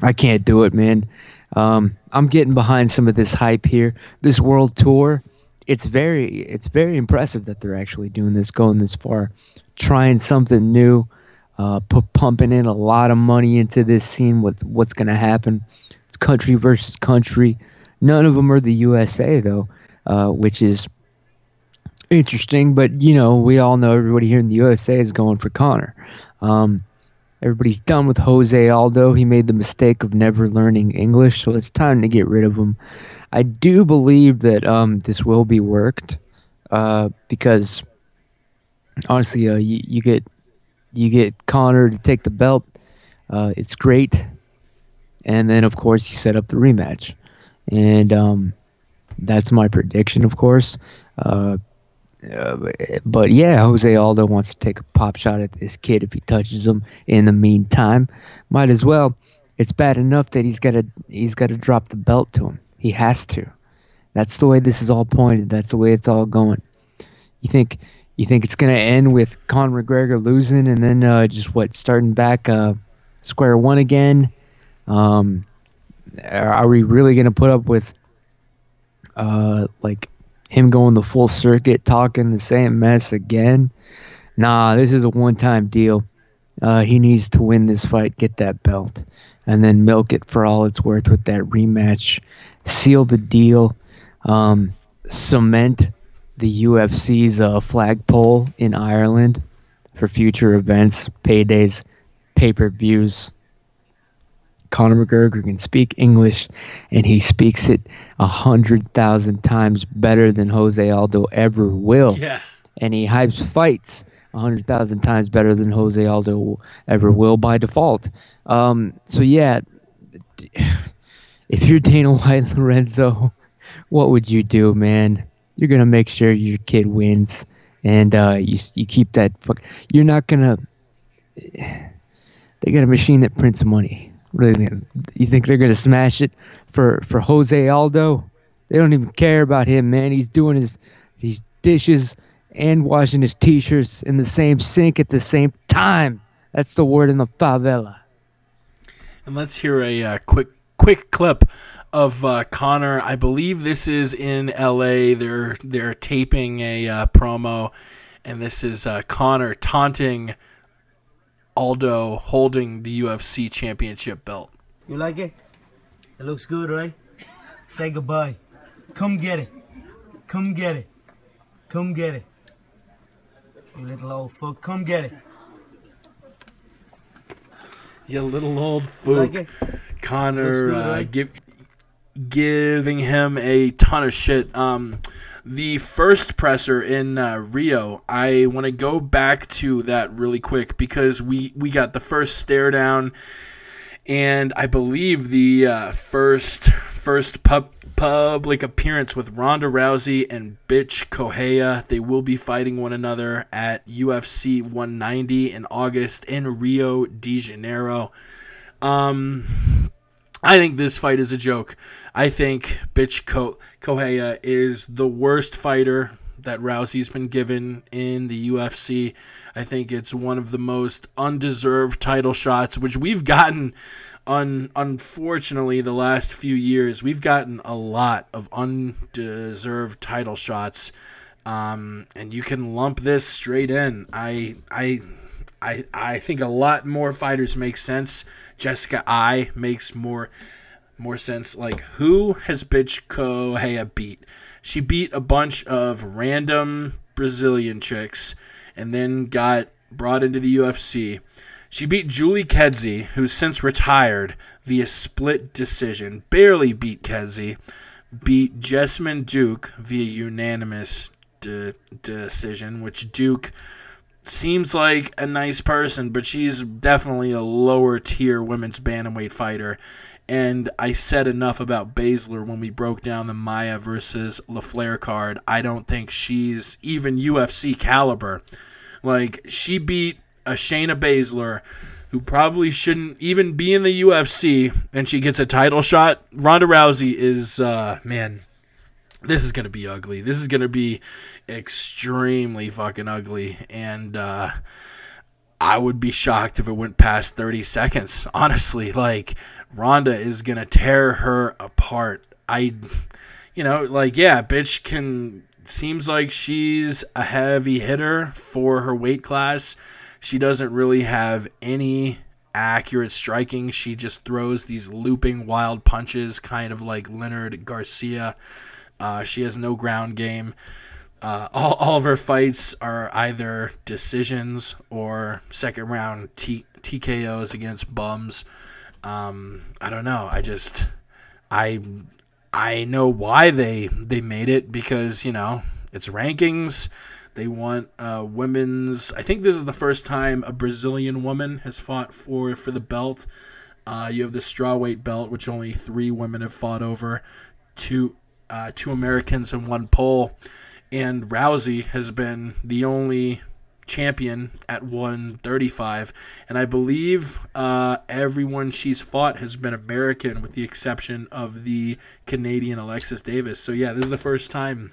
I can't do it, man. I'm getting behind some of this hype here. This world tour, it's very impressive that they're actually doing this, going this far trying something new, pumping in a lot of money into this scene with what's going to happen. It's country versus country. None of them are the USA, though, which is interesting. But, we all know everybody here in the USA is going for Conor. Everybody's done with Jose Aldo. He made the mistake of never learning English, so it's time to get rid of him. I do believe that this will be worked because, honestly, you get Conor to take the belt. It's great. And then, of course, you set up the rematch. And that's my prediction, of course. But yeah, Jose Aldo wants to take a pop shot at this kid if he touches him. In the meantime, might as well. It's bad enough that he's got to drop the belt to him. He has to. That's the way this is all pointed. That's the way it's all going. You think it's gonna end with Conor McGregor losing and then starting back square one again? Are we really gonna put up with him going the full circuit, talking the same mess again? Nah, this is a one-time deal. He needs to win this fight, get that belt, and then milk it for all it's worth with that rematch. Seal the deal. Cement the UFC's flagpole in Ireland for future events, paydays, pay-per-views. Conor McGregor can speak English, and he speaks it 100,000 times better than Jose Aldo ever will. Yeah. And he hypes fights 100,000 times better than Jose Aldo ever will by default. So yeah, if you're Dana White and Lorenzo, what would you do, man? You're gonna make sure your kid wins, and you keep that. You're not gonna. They got a machine that prints money. Really, you think they're gonna smash it for Jose Aldo? They don't even care about him, man. He's doing his dishes and washing his t-shirts in the same sink at the same time. That's the word in the favela. And let's hear a quick clip of Conor. I believe this is in LA. They're taping a promo, and this is Conor taunting Aldo holding the UFC championship belt. You like it? It looks good, right? Say goodbye. Come get it. Come get it. Come get it. You little old fuck. Come get it. You little old fook. Like it? Conor Good, right? giving him a ton of shit. The first presser in Rio, I want to go back to that really quick because we got the first stare down, and I believe the first public appearance with Ronda Rousey and bitch Correia. They will be fighting one another at UFC 190 in August in Rio de Janeiro. I think this fight is a joke. I think bitch Correia is the worst fighter that Rousey's been given in the UFC. I think it's one of the most undeserved title shots, which we've gotten, unfortunately, the last few years. We've gotten a lot of undeserved title shots, and you can lump this straight in. I think a lot more fighters make sense. Jessica I makes more sense. Like, who has bitch Correia beat? She beat a bunch of random Brazilian chicks and then got brought into the UFC. She beat Julie Kedzie, who's since retired, via split decision. Barely beat Kedzie. Beat Jessamine Duke via unanimous decision, which Duke seems like a nice person, but she's definitely a lower tier women's bantamweight fighter. And I said enough about Baszler when we broke down the Maia versus LaFleur card. I don't think she's even UFC caliber. Like, she beat a Shayna Baszler, who probably shouldn't even be in the UFC, and she gets a title shot. Ronda Rousey is, man, this is going to be ugly. This is going to be extremely fucking ugly, and I would be shocked if it went past 30 seconds, honestly. Like, Ronda is going to tear her apart. Yeah, bitch can seems like she's a heavy hitter for her weight class. She doesn't really have any accurate striking. She just throws these looping wild punches, kind of like Leonard Garcia. She has no ground game. All of her fights are either decisions or second round TKOs against bums. I don't know. I know why they made it, because, it's rankings. They want women's. I think this is the first time a Brazilian woman has fought for the belt. You have the strawweight belt, which only 3 women have fought over, two Americans and 1 Pole, and Rousey has been the only champion at 135, and I believe everyone she's fought has been American, with the exception of the Canadian Alexis Davis. So yeah, this is the first time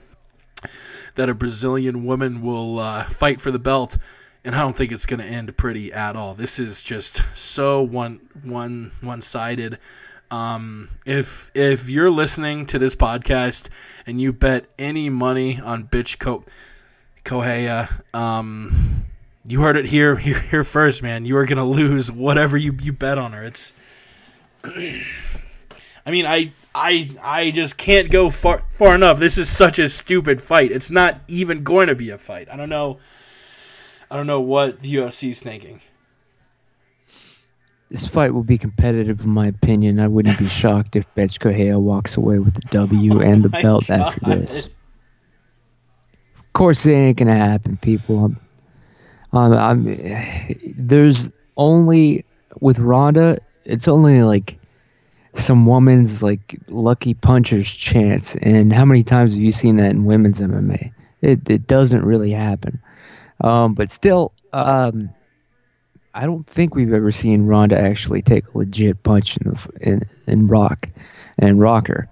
that a Brazilian woman will fight for the belt, and I don't think it's going to end pretty at all. This is just so one-sided. If you're listening to this podcast and you bet any money on bitch Correia, you heard it here first, man. You are going to lose whatever you bet on her. It's I mean, I just can't go far enough. This is such a stupid fight. It's not even going to be a fight. I don't know what the UFC is thinking. This fight will be competitive, in my opinion. I wouldn't be shocked if Betch Correia walks away with the W and the belt God. after this. Of course, it ain't gonna happen, people. There's only, with Ronda, it's only like some woman's like lucky puncher's chance. And how many times have you seen that in women's MMA? It doesn't really happen. But still, I don't think we've ever seen Ronda actually take a legit punch in rock and rocker.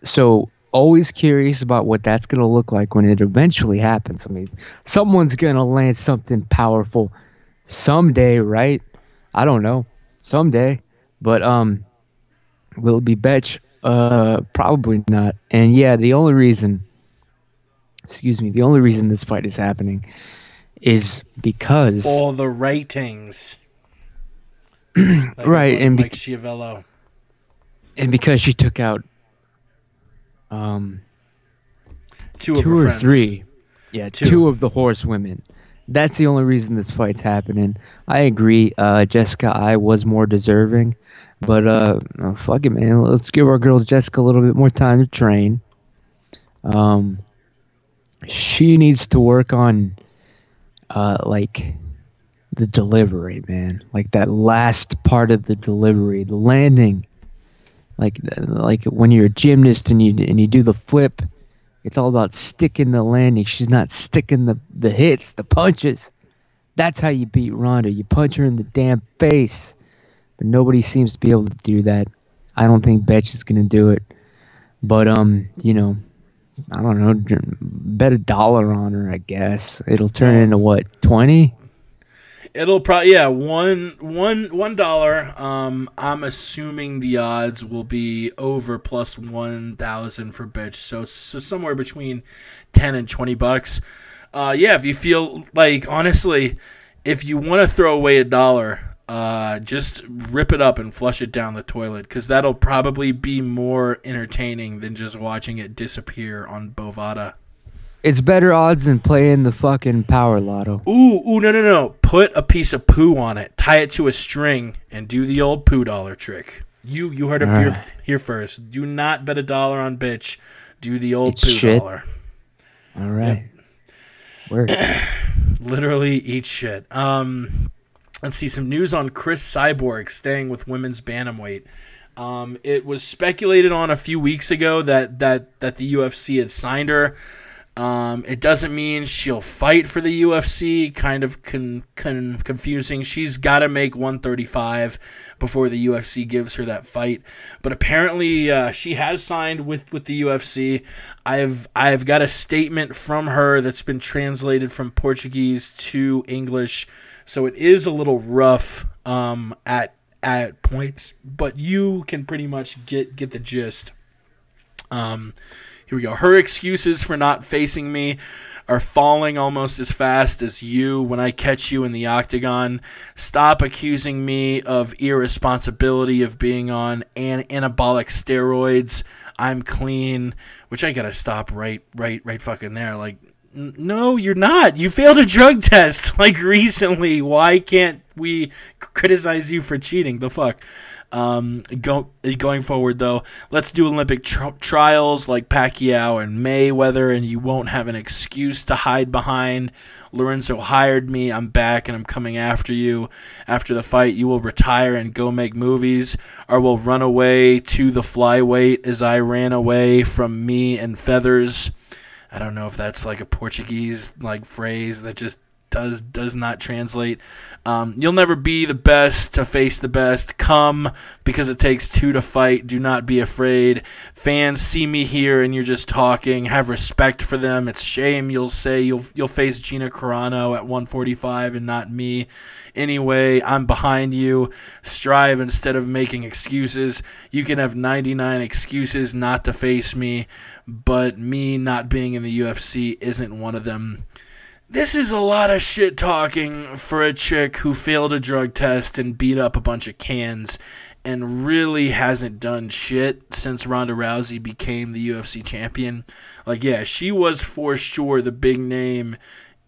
So always curious about what that's going to look like when it eventually happens. I mean, someone's going to land something powerful someday, right? I don't know. Someday. But will it be Betch? Probably not. And yeah, the only reason this fight is happening is because for the ratings. Right, and like Schiavello. And because she took out two or friends. 3. Yeah, two of the horsewomen. That's the only reason this fight's happening. I agree. Jessica I was more deserving, but fuck it, man. Let's give our girl Jessica a little bit more time to train. She needs to work on like the delivery, man. Like that last part of the delivery, the landing. Like when you're a gymnast and you do the flip, it's all about sticking the landing. She's not sticking the hits, the punches. That's how you beat Ronda. You punch her in the damn face. But nobody seems to be able to do that. I don't think Betch is gonna do it. But you know, I don't know. Bet $1 on her, I guess. It'll turn into what, 20? It'll probably $1. I'm assuming the odds will be over plus 1,000 for Bitch, so somewhere between $10 and $20. Yeah, if you feel like, honestly, if you want to throw away $1, just rip it up and flush it down the toilet, because that'll probably be more entertaining than just watching it disappear on Bovada. It's better odds than playing the fucking power lotto. Ooh, no. Put a piece of poo on it. Tie it to a string and do the old poo dollar trick. You heard it here first. Do not bet $1 on Bitch. Do the old poo dollar. All right. Yep. Word. Literally eat shit. Let's see some news on Chris Cyborg staying with women's bantamweight. It was speculated on a few weeks ago that the UFC had signed her. It doesn't mean she'll fight for the UFC. Kind of confusing. She's got to make 135 before the UFC gives her that fight. But apparently, she has signed with the UFC. I've got a statement from her that's been translated from Portuguese to English, so it is a little rough at points. But you can pretty much get the gist. Here we go. Her excuses for not facing me are falling almost as fast as you when I catch you in the octagon. Stop accusing me of irresponsibility of being on anabolic steroids. I'm clean, which I gotta stop right fucking there. Like, no, you're not. You failed a drug test, like, recently. Why can't we criticize you for cheating? The fuck? Going forward, though, let's do Olympic trials like Pacquiao and Mayweather, and you won't have an excuse to hide behind. Lorenzo hired me. I'm back, and I'm coming after you. After the fight, you will retire and go make movies, or will run away to the flyweight as I ran away from me and Feathers. I don't know if that's like a Portuguese like phrase that just does not translate. You'll never be the best to face the best. Come, because it takes two to fight. Do not be afraid. Fans see me here and you're just talking. Have respect for them. It's shame you'll say you'll face Gina Carano at 145 and not me. Anyway, I'm behind you. Strive instead of making excuses. You can have 99 excuses not to face me, but me not being in the UFC isn't one of them. This is a lot of shit talking for a chick who failed a drug test and beat up a bunch of cans and really hasn't done shit since Ronda Rousey became the UFC champion. Like, yeah, she was for sure the big name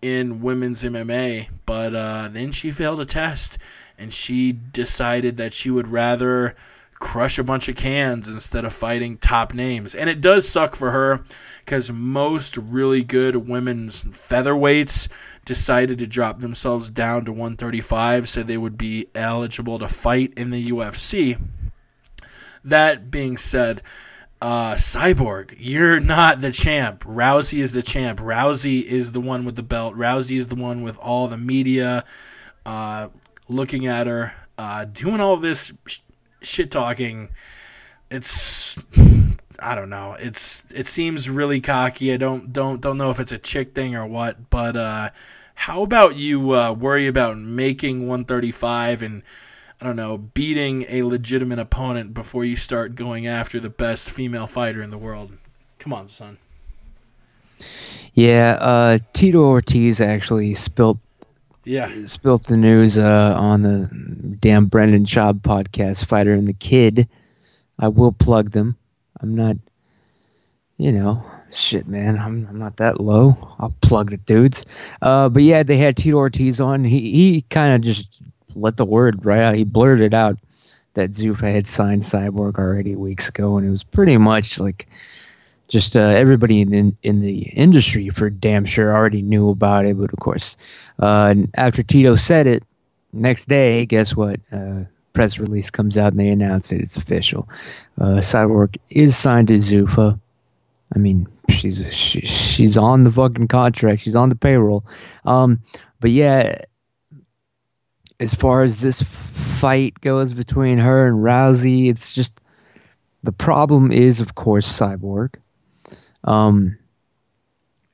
in women's MMA, but then she failed a test and she decided that she would rather crush a bunch of cans instead of fighting top names. And it does suck for her because most really good women's featherweights decided to drop themselves down to 135 so they would be eligible to fight in the UFC. That being said, Cyborg, you're not the champ. Rousey is the champ. Rousey is the one with the belt. Rousey is the one with all the media looking at her, doing all this shit talking. It's, I don't know. It seems really cocky. I don't know if it's a chick thing or what. But how about you worry about making 135 and, I don't know, beating a legitimate opponent before you start going after the best female fighter in the world? Come on, son. Yeah, Tito Ortiz actually spilt the news on the damn Brendan Schaub podcast, Fighter and the Kid. I will plug them. I'm not, shit, man. I'm not that low. I'll plug the dudes. But yeah, they had Tito Ortiz on. He kind of just let the word right out. He blurted out that Zuffa had signed Cyborg already weeks ago, and it was pretty much like just everybody in the industry for damn sure already knew about it. But of course, after Tito said it, next day, guess what? Press release comes out and they announce it. It's official. Cyborg is signed to Zuffa. I mean, she's on the fucking contract. She's on the payroll. But yeah, as far as this fight goes between her and Rousey, it's just the problem is, of course, Cyborg.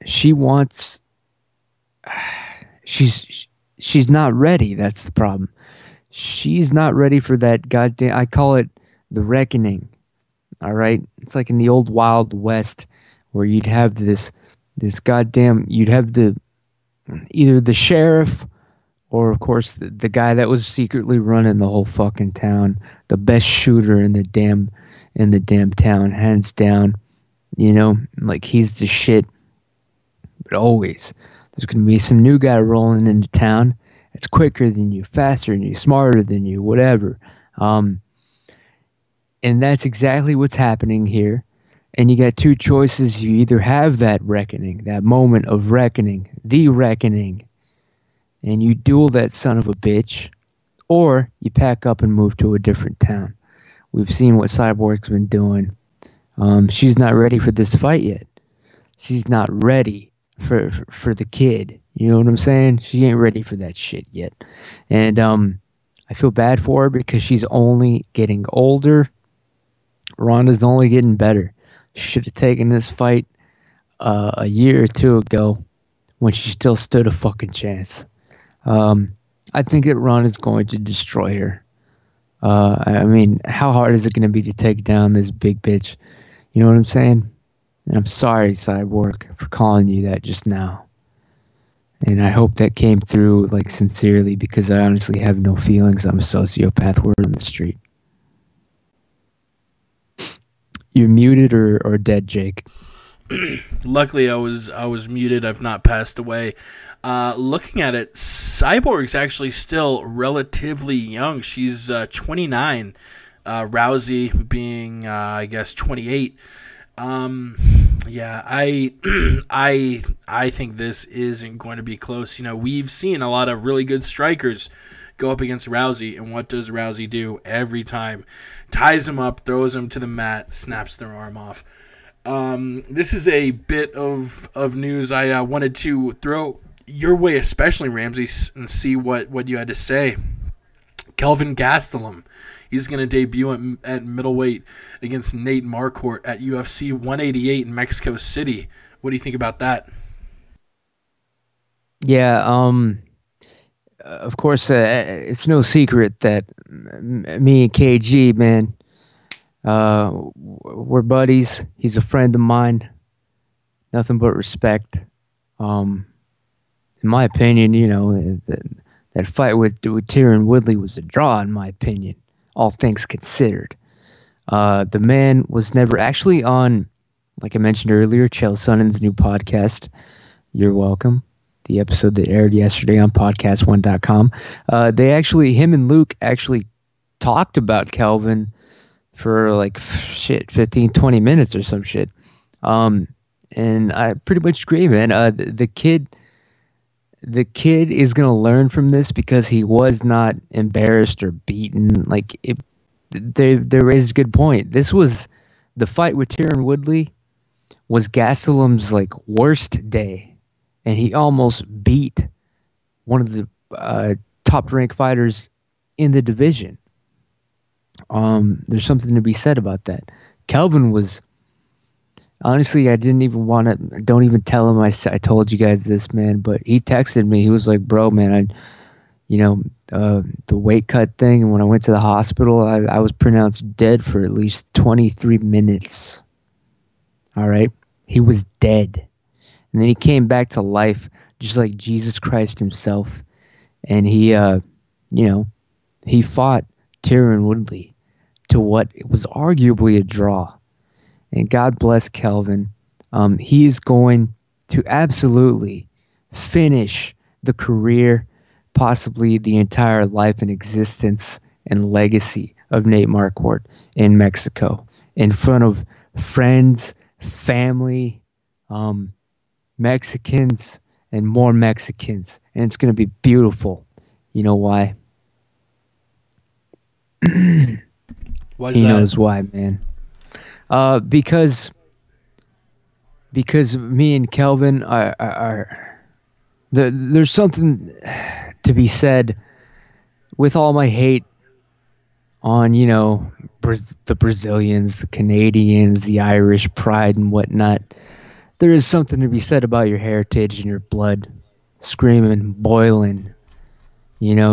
She's not ready. That's the problem. She's not ready for that goddamn, I call it the reckoning. All right? It's like in the old Wild West where you'd have this goddamn, you'd have either the sheriff or, of course, the guy that was secretly running the whole fucking town, the best shooter in the damn town, hands down. Like he's the shit. But always, there's going to be some new guy rolling into town that's quicker than you, faster than you, smarter than you, whatever. And that's exactly what's happening here. And you got two choices. You either have that reckoning, that moment of reckoning, the reckoning, and you duel that son of a bitch, or you pack up and move to a different town. We've seen what Cyborg's been doing. She's not ready for this fight yet. She's not ready for the kid. You know what I'm saying? She ain't ready for that shit yet. And I feel bad for her because she's only getting older. Ronda's only getting better. She should have taken this fight a year or two ago when she still stood a fucking chance. I think that Ronda's going to destroy her. I mean, how hard is it going to be to take down this big bitch? You know what I'm saying? And I'm sorry, Cyborg, for calling you that just now. And I hope that came through, like, sincerely, because I honestly have no feelings. I'm a sociopath. Word on the street. You're muted or dead, Jake? Luckily, I was muted. I've not passed away. Looking at it, Cyborg's actually still relatively young. She's 29. Rousey being, I guess, 28. Yeah, I think this isn't going to be close. You know, we've seen a lot of really good strikers go up against Rousey, and what does Rousey do every time? Ties him up, throws him to the mat, snaps their arm off. This is a bit of news I wanted to throw your way, especially Ramsey, and see what you had to say. Kelvin Gastelum, he's going to debut at middleweight against Nate Marquardt at UFC 188 in Mexico City. What do you think about that? Yeah, of course, it's no secret that me and KG, man, we're buddies. He's a friend of mine. Nothing but respect. In my opinion, you know, that fight with Tyron Woodley was a draw, in my opinion, all things considered. The man was never actually on, like I mentioned earlier, Chael Sonnen's new podcast, You're Welcome, the episode that aired yesterday on podcast1.com. Him and Luke actually talked about Kelvin for like 15, 20 minutes or some shit. And I pretty much agree, man. The kid is going to learn from this because he was not embarrassed or beaten. Like, they raised a good point. This was the fight with Tyron Woodley was Gastelum's like worst day. And he almost beat one of the top-ranked fighters in the division. There's something to be said about that. Kelvin was... Honestly, I didn't even want to... Don't even tell him I told you guys this, man. But he texted me. He was like, bro, man, the weight cut thing, and when I went to the hospital, I was pronounced dead for at least 23 minutes. All right? He was dead. And then he came back to life, just like Jesus Christ himself. And he fought Tyron Woodley to what was arguably a draw. And God bless Kelvin. He is going to absolutely finish the career, possibly the entire life and existence and legacy of Nate Marquardt in Mexico, in front of friends, family, Mexicans, and more Mexicans. And it's going to be beautiful. You know why? Why's he that? knows why, man. Because me and Kelvin are there's something to be said with all my hate on, the Brazilians, the Canadians, the Irish pride and whatnot. There is something to be said about your heritage and your blood screaming, boiling,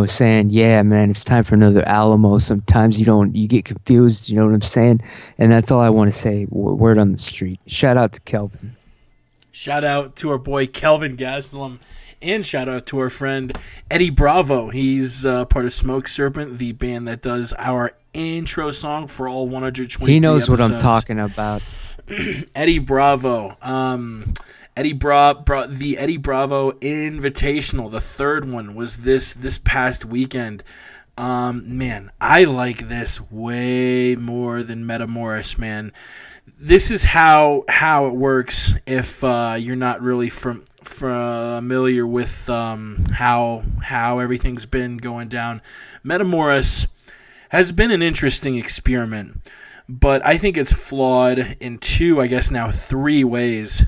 saying, yeah, man, it's time for another Alamo. Sometimes you get confused, you know what I'm saying? And that's all I want to say. Word on the street. Shout out to Kelvin. Shout out to our boy Kelvin Gastelum, and shout out to our friend Eddie Bravo. He's part of Smoke Serpent, the band that does our intro song for all 120 He knows episodes. what I'm talking about. Eddie Bravo. Eddie brought the Eddie Bravo Invitational. The third one was this past weekend. Man, I like this way more than Metamoris, man. This is how it works if you're not really familiar with how everything's been going down. Metamoris has been an interesting experiment, but I think it's flawed in two, I guess now three ways.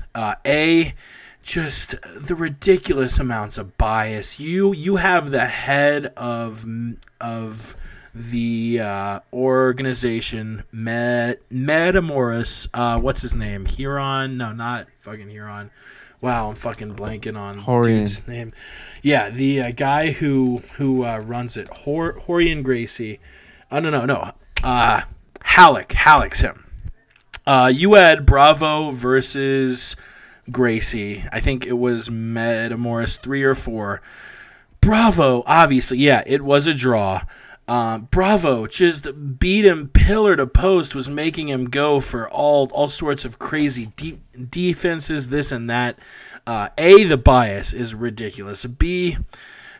Just the ridiculous amounts of bias. You have the head of the organization, Metamoris. What's his name? Huron? No, not fucking Huron. Wow, I'm fucking blanking on dude's name. Yeah, the guy who runs it, Horian Gracie. Oh no. Halleck's him. You had Bravo versus Gracie. I think it was Metamoris 3 or 4. Bravo, obviously, yeah, it was a draw. Bravo just beat him pillar to post, was making him go for all sorts of crazy defenses, this and that. A, the bias is ridiculous. B,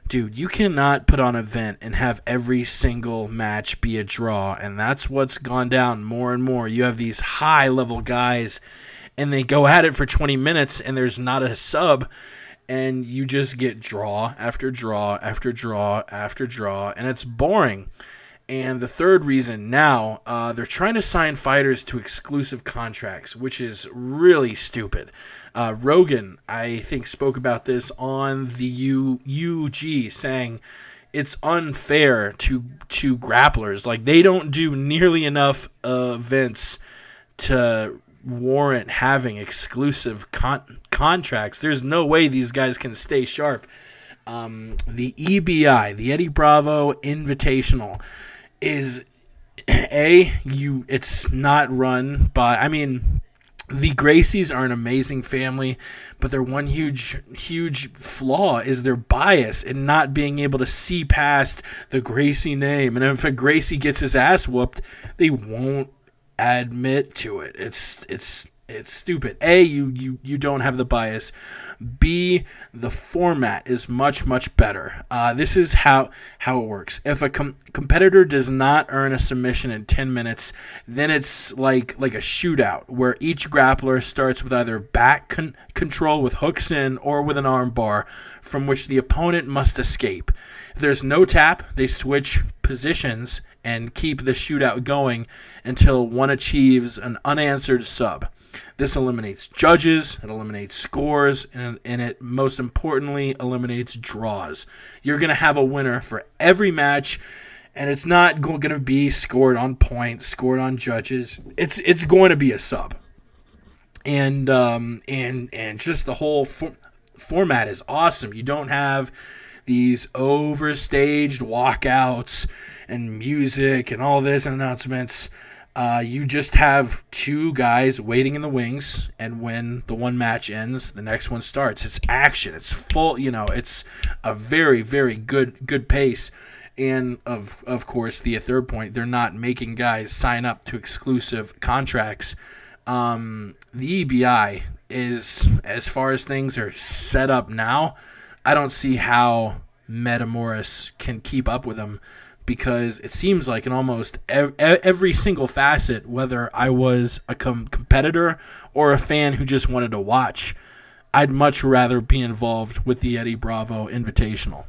dude, you cannot put on an event and have every single match be a draw, and that's what's gone down more and more. You have these high-level guys, and they go at it for 20 minutes, and there's not a sub, and you just get draw after draw after draw after draw, and it's boring. And the third reason now, they're trying to sign fighters to exclusive contracts, which is really stupid. Rogan, I think, spoke about this on the UG, saying it's unfair to grapplers. Like, they don't do nearly enough events to warrant having exclusive contracts. There's no way these guys can stay sharp. The EBI, the Eddie Bravo Invitational, is it's not run by, I mean, the Gracies are an amazing family, but their one huge flaw is their bias in not being able to see past the Gracie name. And if a Gracie gets his ass whooped, they won't admit to it. It's stupid. A, you don't have the bias. B, the format is much better. This is how it works. If a competitor does not earn a submission in 10 minutes, then it's like a shootout where each grappler starts with either back control with hooks in or with an arm bar from which the opponent must escape. If there's no tap, they switch positions and keep the shootout going until one achieves an unanswered sub. This eliminates judges, it eliminates scores, and it most importantly eliminates draws. You're going to have a winner for every match, and it's not going to be scored on points, scored on judges. It's going to be a sub. And just the whole format is awesome. You don't have these overstaged walkouts and music and all this and announcements. You just have two guys waiting in the wings, and when the one match ends, the next one starts. It's action. It's full. It's a very good pace. And of course, the third point, they're not making guys sign up to exclusive contracts. The EBI is, as far as things are set up now, I don't see how Metamoris can keep up with them, because it seems like in almost every single facet, whether I was a competitor or a fan who just wanted to watch, I'd much rather be involved with the Eddie Bravo Invitational.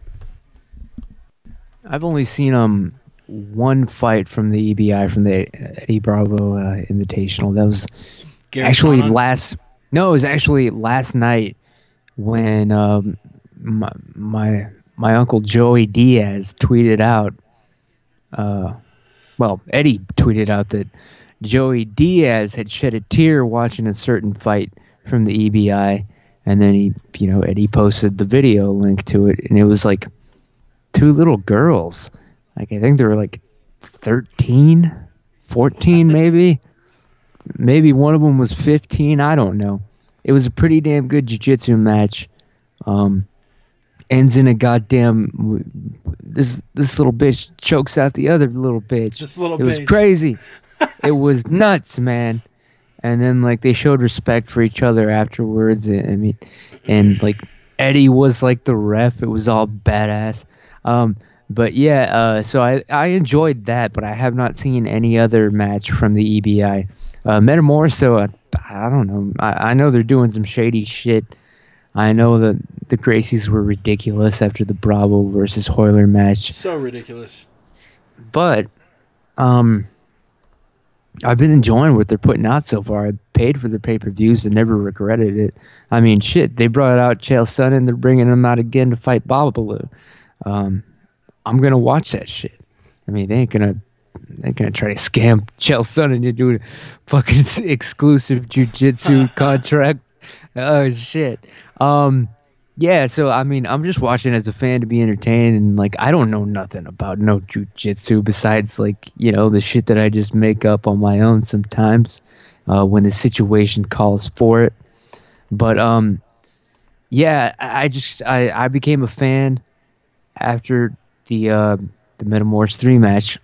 I've only seen one fight from the EBI, from the Eddie Bravo Invitational. That was actually last night when my uncle Joey Diaz tweeted out. Eddie tweeted out that Joey Diaz had shed a tear watching a certain fight from the EBI, and then Eddie posted the video link to it, and it was like two little girls. Like, I think they were like 13, 14 maybe. Maybe one of them was 15, I don't know. It was a pretty damn good jiu-jitsu match. Ends in a goddamn, this little bitch chokes out the other little bitch. It was crazy. It was nuts, man. And then they showed respect for each other afterwards. And Eddie was the ref. It was all badass. But yeah, so I enjoyed that, but I have not seen any other match from the EBI. Metamoris, though, I don't know. I know they're doing some shady shit. I know that the Gracies were ridiculous after the Bravo versus Hoyler match. So ridiculous. But I've been enjoying what they're putting out so far. I paid for the pay-per-views and never regretted it. I mean, shit, they brought out Chael Sonnen. They're bringing him out again to fight Babalu. I'm going to watch that shit. I mean, they ain't going to try to scam Chael Sonnen into a fucking exclusive jiu-jitsu contract. Oh, shit. Yeah, so, I mean, I'm just watching as a fan to be entertained, and, I don't know nothing about no jiu-jitsu besides, the shit that I just make up on my own sometimes. when the situation calls for it. But yeah, I became a fan after the Metamours 3 match,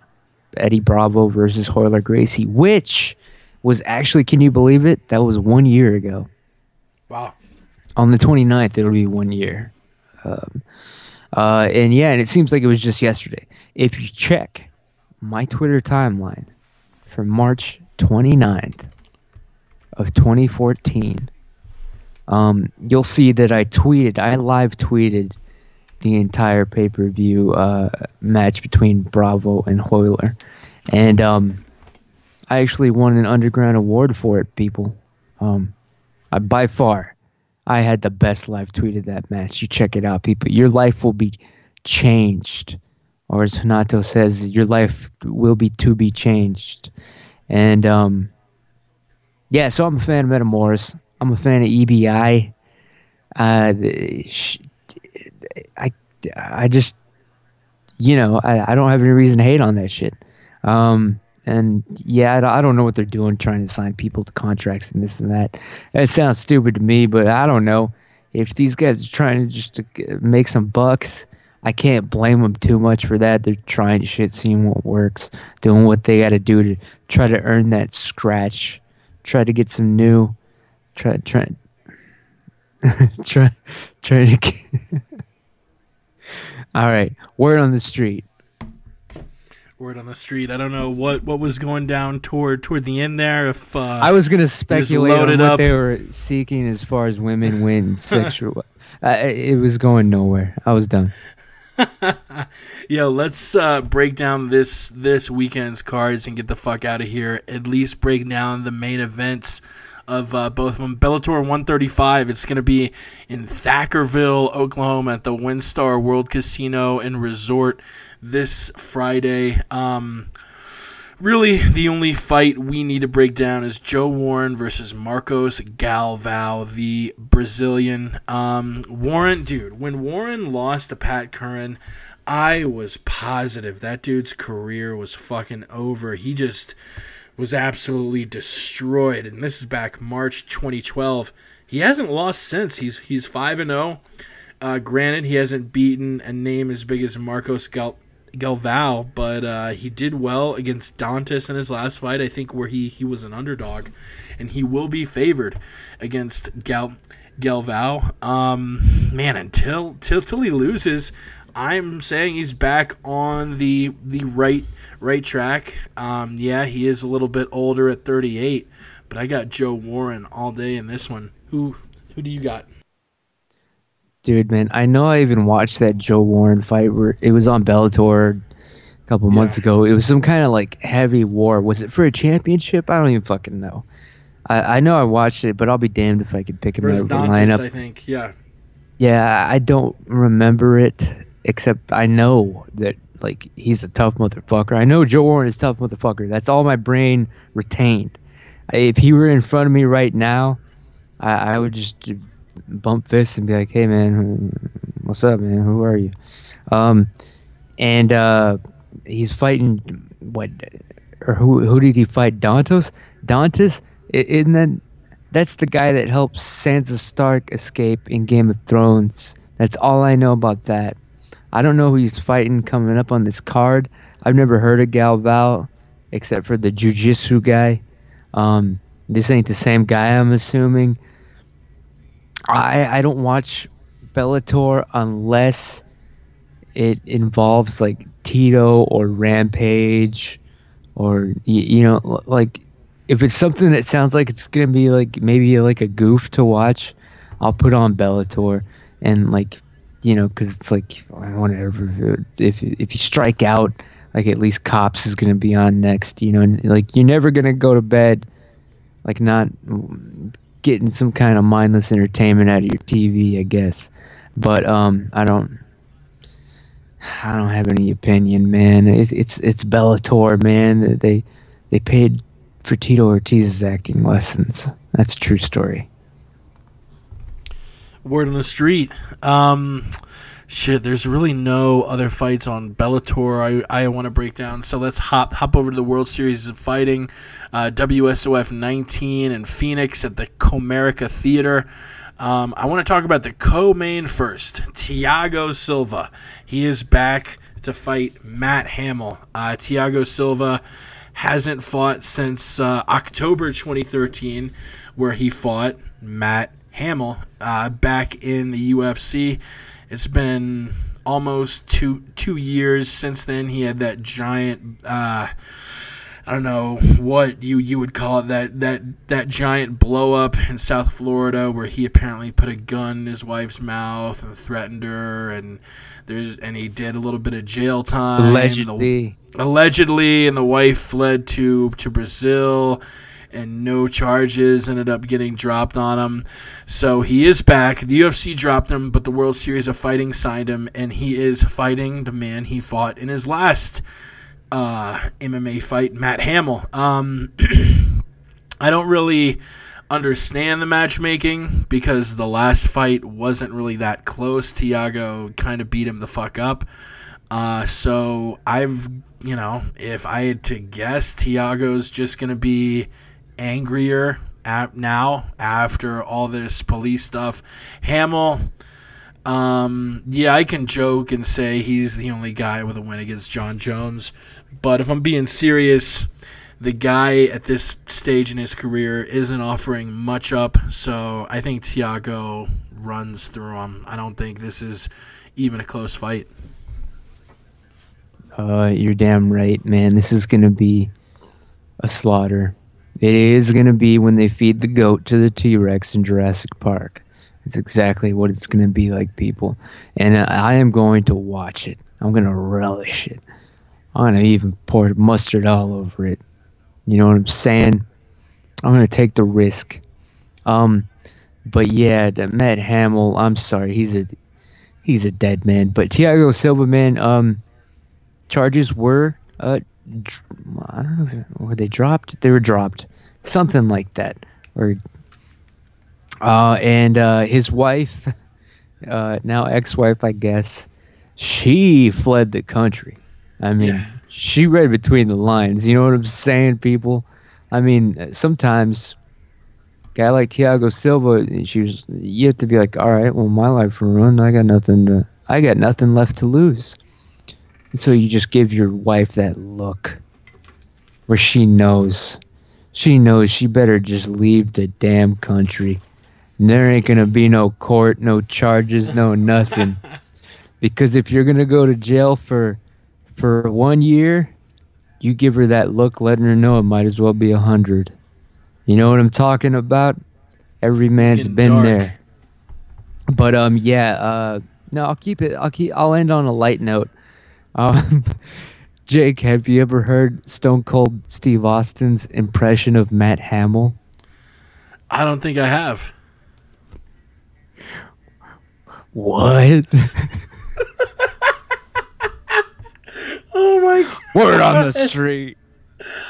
Eddie Bravo versus Royler Gracie, which was actually, can you believe it? That was 1 year ago. Wow. On the 29th, it'll be 1 year. And it seems like it was just yesterday. If you check my Twitter timeline from March 29th of 2014, you'll see that I live tweeted the entire pay-per-view match between Bravo and Royler. And I actually won an underground award for it, people. By far, I had the best live tweet of that match. You check it out, people. Your life will be changed. Or as Hanato says, your life will be to be changed. And so I'm a fan of Metamours. I'm a fan of EBI. I just, I don't have any reason to hate on that shit. And yeah, I don't know what they're doing, trying to sign people to contracts and this and that. It sounds stupid to me, but I don't know. If these guys are trying to make some bucks, I can't blame them too much for that. They're trying shit, seeing what works, doing what they got to do to try to earn that scratch, try to get some new, try to get. All right, word on the street. Word on the street. I don't know what was going down toward the end there. If I was going to speculate on what they were seeking as far as women win sexual, it was going nowhere. I was done. Yo, let's break down this weekend's cards and get the fuck out of here. At least break down the main events of both of them. Bellator 135, it's going to be in Thackerville, Oklahoma at the WinStar World Casino and Resort this Friday. Really, the only fight we need to break down is Joe Warren versus Marcos Galvão, the Brazilian. Warren, dude, when Warren lost to Pat Curran, I was positive that dude's career was fucking over. He just was absolutely destroyed, and this is back March 2012. He hasn't lost since. He's 5-0. Granted, he hasn't beaten a name as big as Marcos Galvão, but he did well against Dantas in his last fight, I think, where he was an underdog, and he will be favored against Galvão. Man, until he loses, I'm saying he's back on the right track. Yeah, he is a little bit older at 38, but I got Joe Warren all day in this one. Who do you got? Dude, man, I know I even watched that Joe Warren fight where it was on Bellator a couple months ago. It was some kind of like heavy war. Was it for a championship? I don't even fucking know. I know I watched it, but I'll be damned if I could pick him out of the lineup. I think, yeah. Yeah, I don't remember it, except I know that like he's a tough motherfucker. I know Joe Warren is a tough motherfucker. That's all my brain retained. If he were in front of me right now, I would just bump fists and be like, "Hey man, what's up, man? Who are you?" And he's fighting what? Or who did he fight? Dantas? That's the guy that helped Sansa Stark escape in Game of Thrones. That's all I know about that. I don't know who he's fighting coming up on this card. I've never heard of Galvão except for the jiu-jitsu guy. This ain't the same guy, I'm assuming. I don't watch Bellator unless it involves like Tito or Rampage or like if it's something that sounds like it's gonna be like maybe like a goof to watch, I'll put on Bellator and like because it's like whatever. If you strike out, like at least Cops is gonna be on next. And like you're never gonna go to bed like not getting some kind of mindless entertainment out of your TV, I guess. But I don't have any opinion, man. It's Bellator, man. They paid for Tito Ortiz's acting lessons. That's a true story. Word on the street. Shit, there's really no other fights on Bellator I want to break down. So let's hop over to the World Series of Fighting, WSOF 19 in Phoenix at the Comerica Theater. I want to talk about the co-main first. Thiago Silva. He is back to fight Matt Hamill. Thiago Silva hasn't fought since October 2013, where he fought Matt Hamill back in the UFC. It's been almost two years since then. He had that giant, I don't know what you would call it, that giant blow up in South Florida where he apparently put a gun in his wife's mouth and threatened her, and he did a little bit of jail time. Allegedly, and the wife fled to Brazil, and no charges ended up getting dropped on him. So he is back. The UFC dropped him, but the World Series of Fighting signed him, and he is fighting the man he fought in his last MMA fight, Matt Hamill. I don't really understand the matchmaking because the last fight wasn't really that close. Thiago kind of beat him the fuck up. So if I had to guess, Thiago's just going to be angrier now after all this police stuff. Hamill, I can joke and say he's the only guy with a win against John Jones, but if I'm being serious, the guy at this stage in his career isn't offering much up, so I think Thiago runs through him. I don't think this is even a close fight. You're damn right, man. This is going to be a slaughter. It is going to be when they feed the goat to the T-Rex in Jurassic Park. It's exactly what it's going to be like, people. And I am going to watch it. I'm going to relish it. I'm going to even pour mustard all over it. You know what I'm saying? I'm going to take the risk. But yeah, Matt Hamill, I'm sorry. He's a dead man. But Thiago Silva, man, charges were... I don't know, were they dropped? They were dropped. Something like that. And his wife, now ex-wife, I guess, she fled the country. I mean, she read between the lines. You know what I'm saying, people? I mean, sometimes a guy like Thiago Silva, you have to be like, all right, well, my life will run. I got nothing left to lose. And so you just give your wife that look where she knows she better just leave the damn country. And there ain't going to be no court, no charges, no nothing. Because if you're going to go to jail for 1 year, you give her that look letting her know it might as well be 100. You know what I'm talking about? Every man's been dark. There. But no, I'll end on a light note. Jake, have you ever heard Stone Cold Steve Austin's impression of Matt Hamill? I don't think I have. What? Oh my God. Word on the street.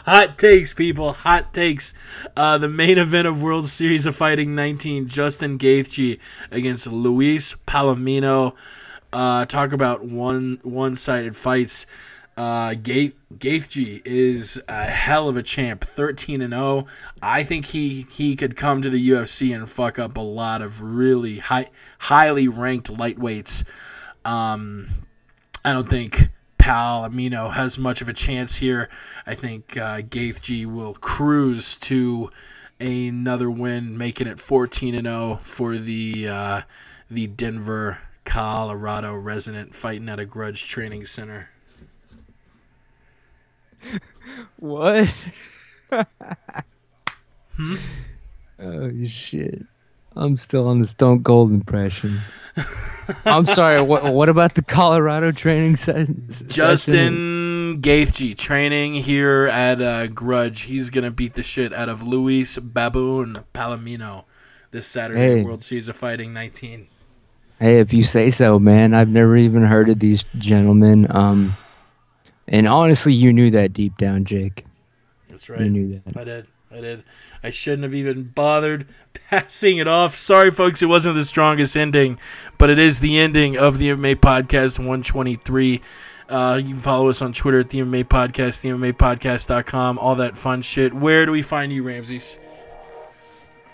Hot takes, people. Hot takes. The main event of World Series of Fighting 19, Justin Gaethje against Luis Palomino. Talk about one-sided fights. Gaethje is a hell of a champ, 13-0. I think he could come to the UFC and fuck up a lot of really highly ranked lightweights. I don't think Palomino has much of a chance here. I think Gaethje will cruise to another win, making it 14-0 for the Denver, Colorado resident fighting at a Grudge Training Center. What? Oh shit! I'm still on the Stone Cold impression. I'm sorry. What about the Colorado training session? Justin Gaethje training here at Grudge. He's gonna beat the shit out of Luis Baboon Palomino this Saturday, World Series of Fighting 19. Hey, if you say so, man. I've never even heard of these gentlemen. And honestly, you knew that deep down, Jake. That's right. You knew that. I did. I did. I shouldn't have even bothered passing it off. Sorry, folks, it wasn't the strongest ending, but it is the ending of the MMA Podcast 123. You can follow us on Twitter at the MMA Podcast, themmapodcast.com, all that fun shit. Where do we find you, Ramses?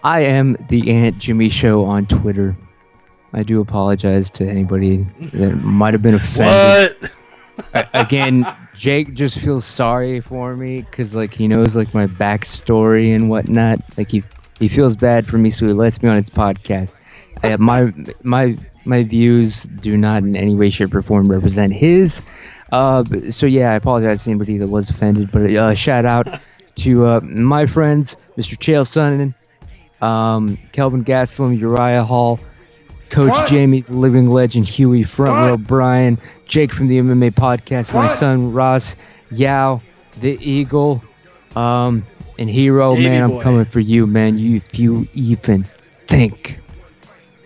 I am the Aunt Jimmy Show on Twitter. I do apologize to anybody that might have been offended. What? Again, Jake just feels sorry for me because, like, he knows, like, my backstory and whatnot. Like, he feels bad for me, so he lets me on his podcast. My views do not in any way, shape, or form represent his. So yeah, I apologize to anybody that was offended. But shout out to my friends, Mr. Chael Sonnen, Kelvin Gastelum, Uriah Hall, Coach Jamie, the living legend, Huey, Front Row Brian, Jake from the MMA Podcast, my son Ross, Yao, the Eagle, and Hero. Davey man, I'm coming for you, man. If you even think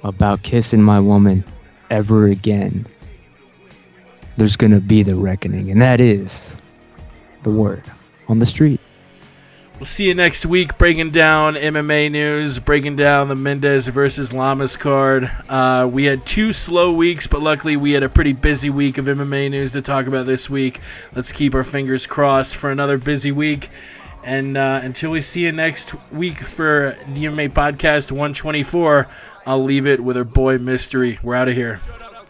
about kissing my woman ever again, there's gonna be the reckoning, and that is the word on the street. We'll see you next week, breaking down MMA news, breaking down the Mendez versus Lamas card. We had 2 slow weeks, but luckily we had a pretty busy week of MMA news to talk about this week. Let's keep our fingers crossed for another busy week. And until we see you next week for the MMA Podcast 124, I'll leave it with our boy Mystery. We're out of here.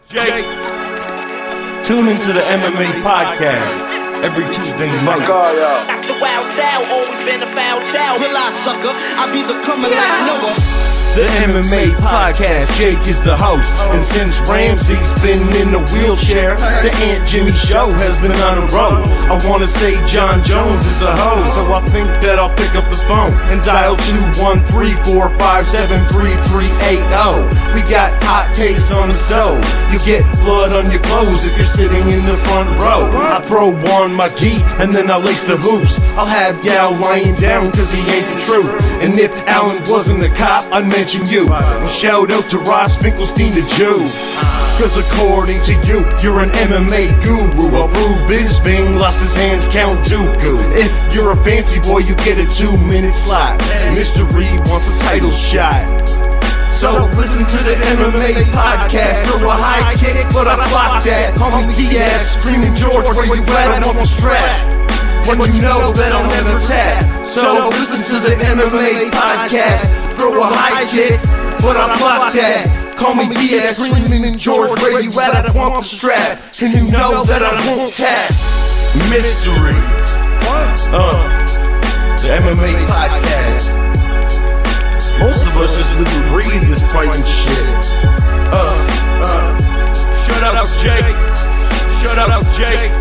Jake, tune into the MMA Podcast every Tuesday night. The wild style, always been a foul child. Realize, sucker, I be the coming like Noah. The MMA Podcast, Jake is the host. And since Ramsey's been in the wheelchair, the Aunt Jimmy Show has been on the road. I wanna say John Jones is a host, so I think that I'll pick up the phone and dial 213-457-3380. We got hot takes on the stove. You get blood on your clothes if you're sitting in the front row. I throw on my gi and then I lace the hoops. I'll have Yao lying down cause he ain't the truth. And if Alan wasn't a cop, I'd mention you. And shout out to Ross Finkelstein the Jew. Cause according to you, you're an MMA guru. Approved Bisbing lost his hands, Count Dooku. If you're a fancy boy, you get a 2-minute slot. Mystery wants a title shot. So listen to the MMA Podcast. Throw a high kick, but I block that. Call me Diaz, screaming George, where you at? I want the strap. But you know that I'll never tap. So listen to the MMA Podcast. Throw a high kick, but I block that. Call me Diaz, screaming George, where you at? I want the strap. And you know that I won't tap. Mystery. The MMA Podcast. Most of us just live and breathe this fighting shit. Shut up, Jake. Shut up, Jake.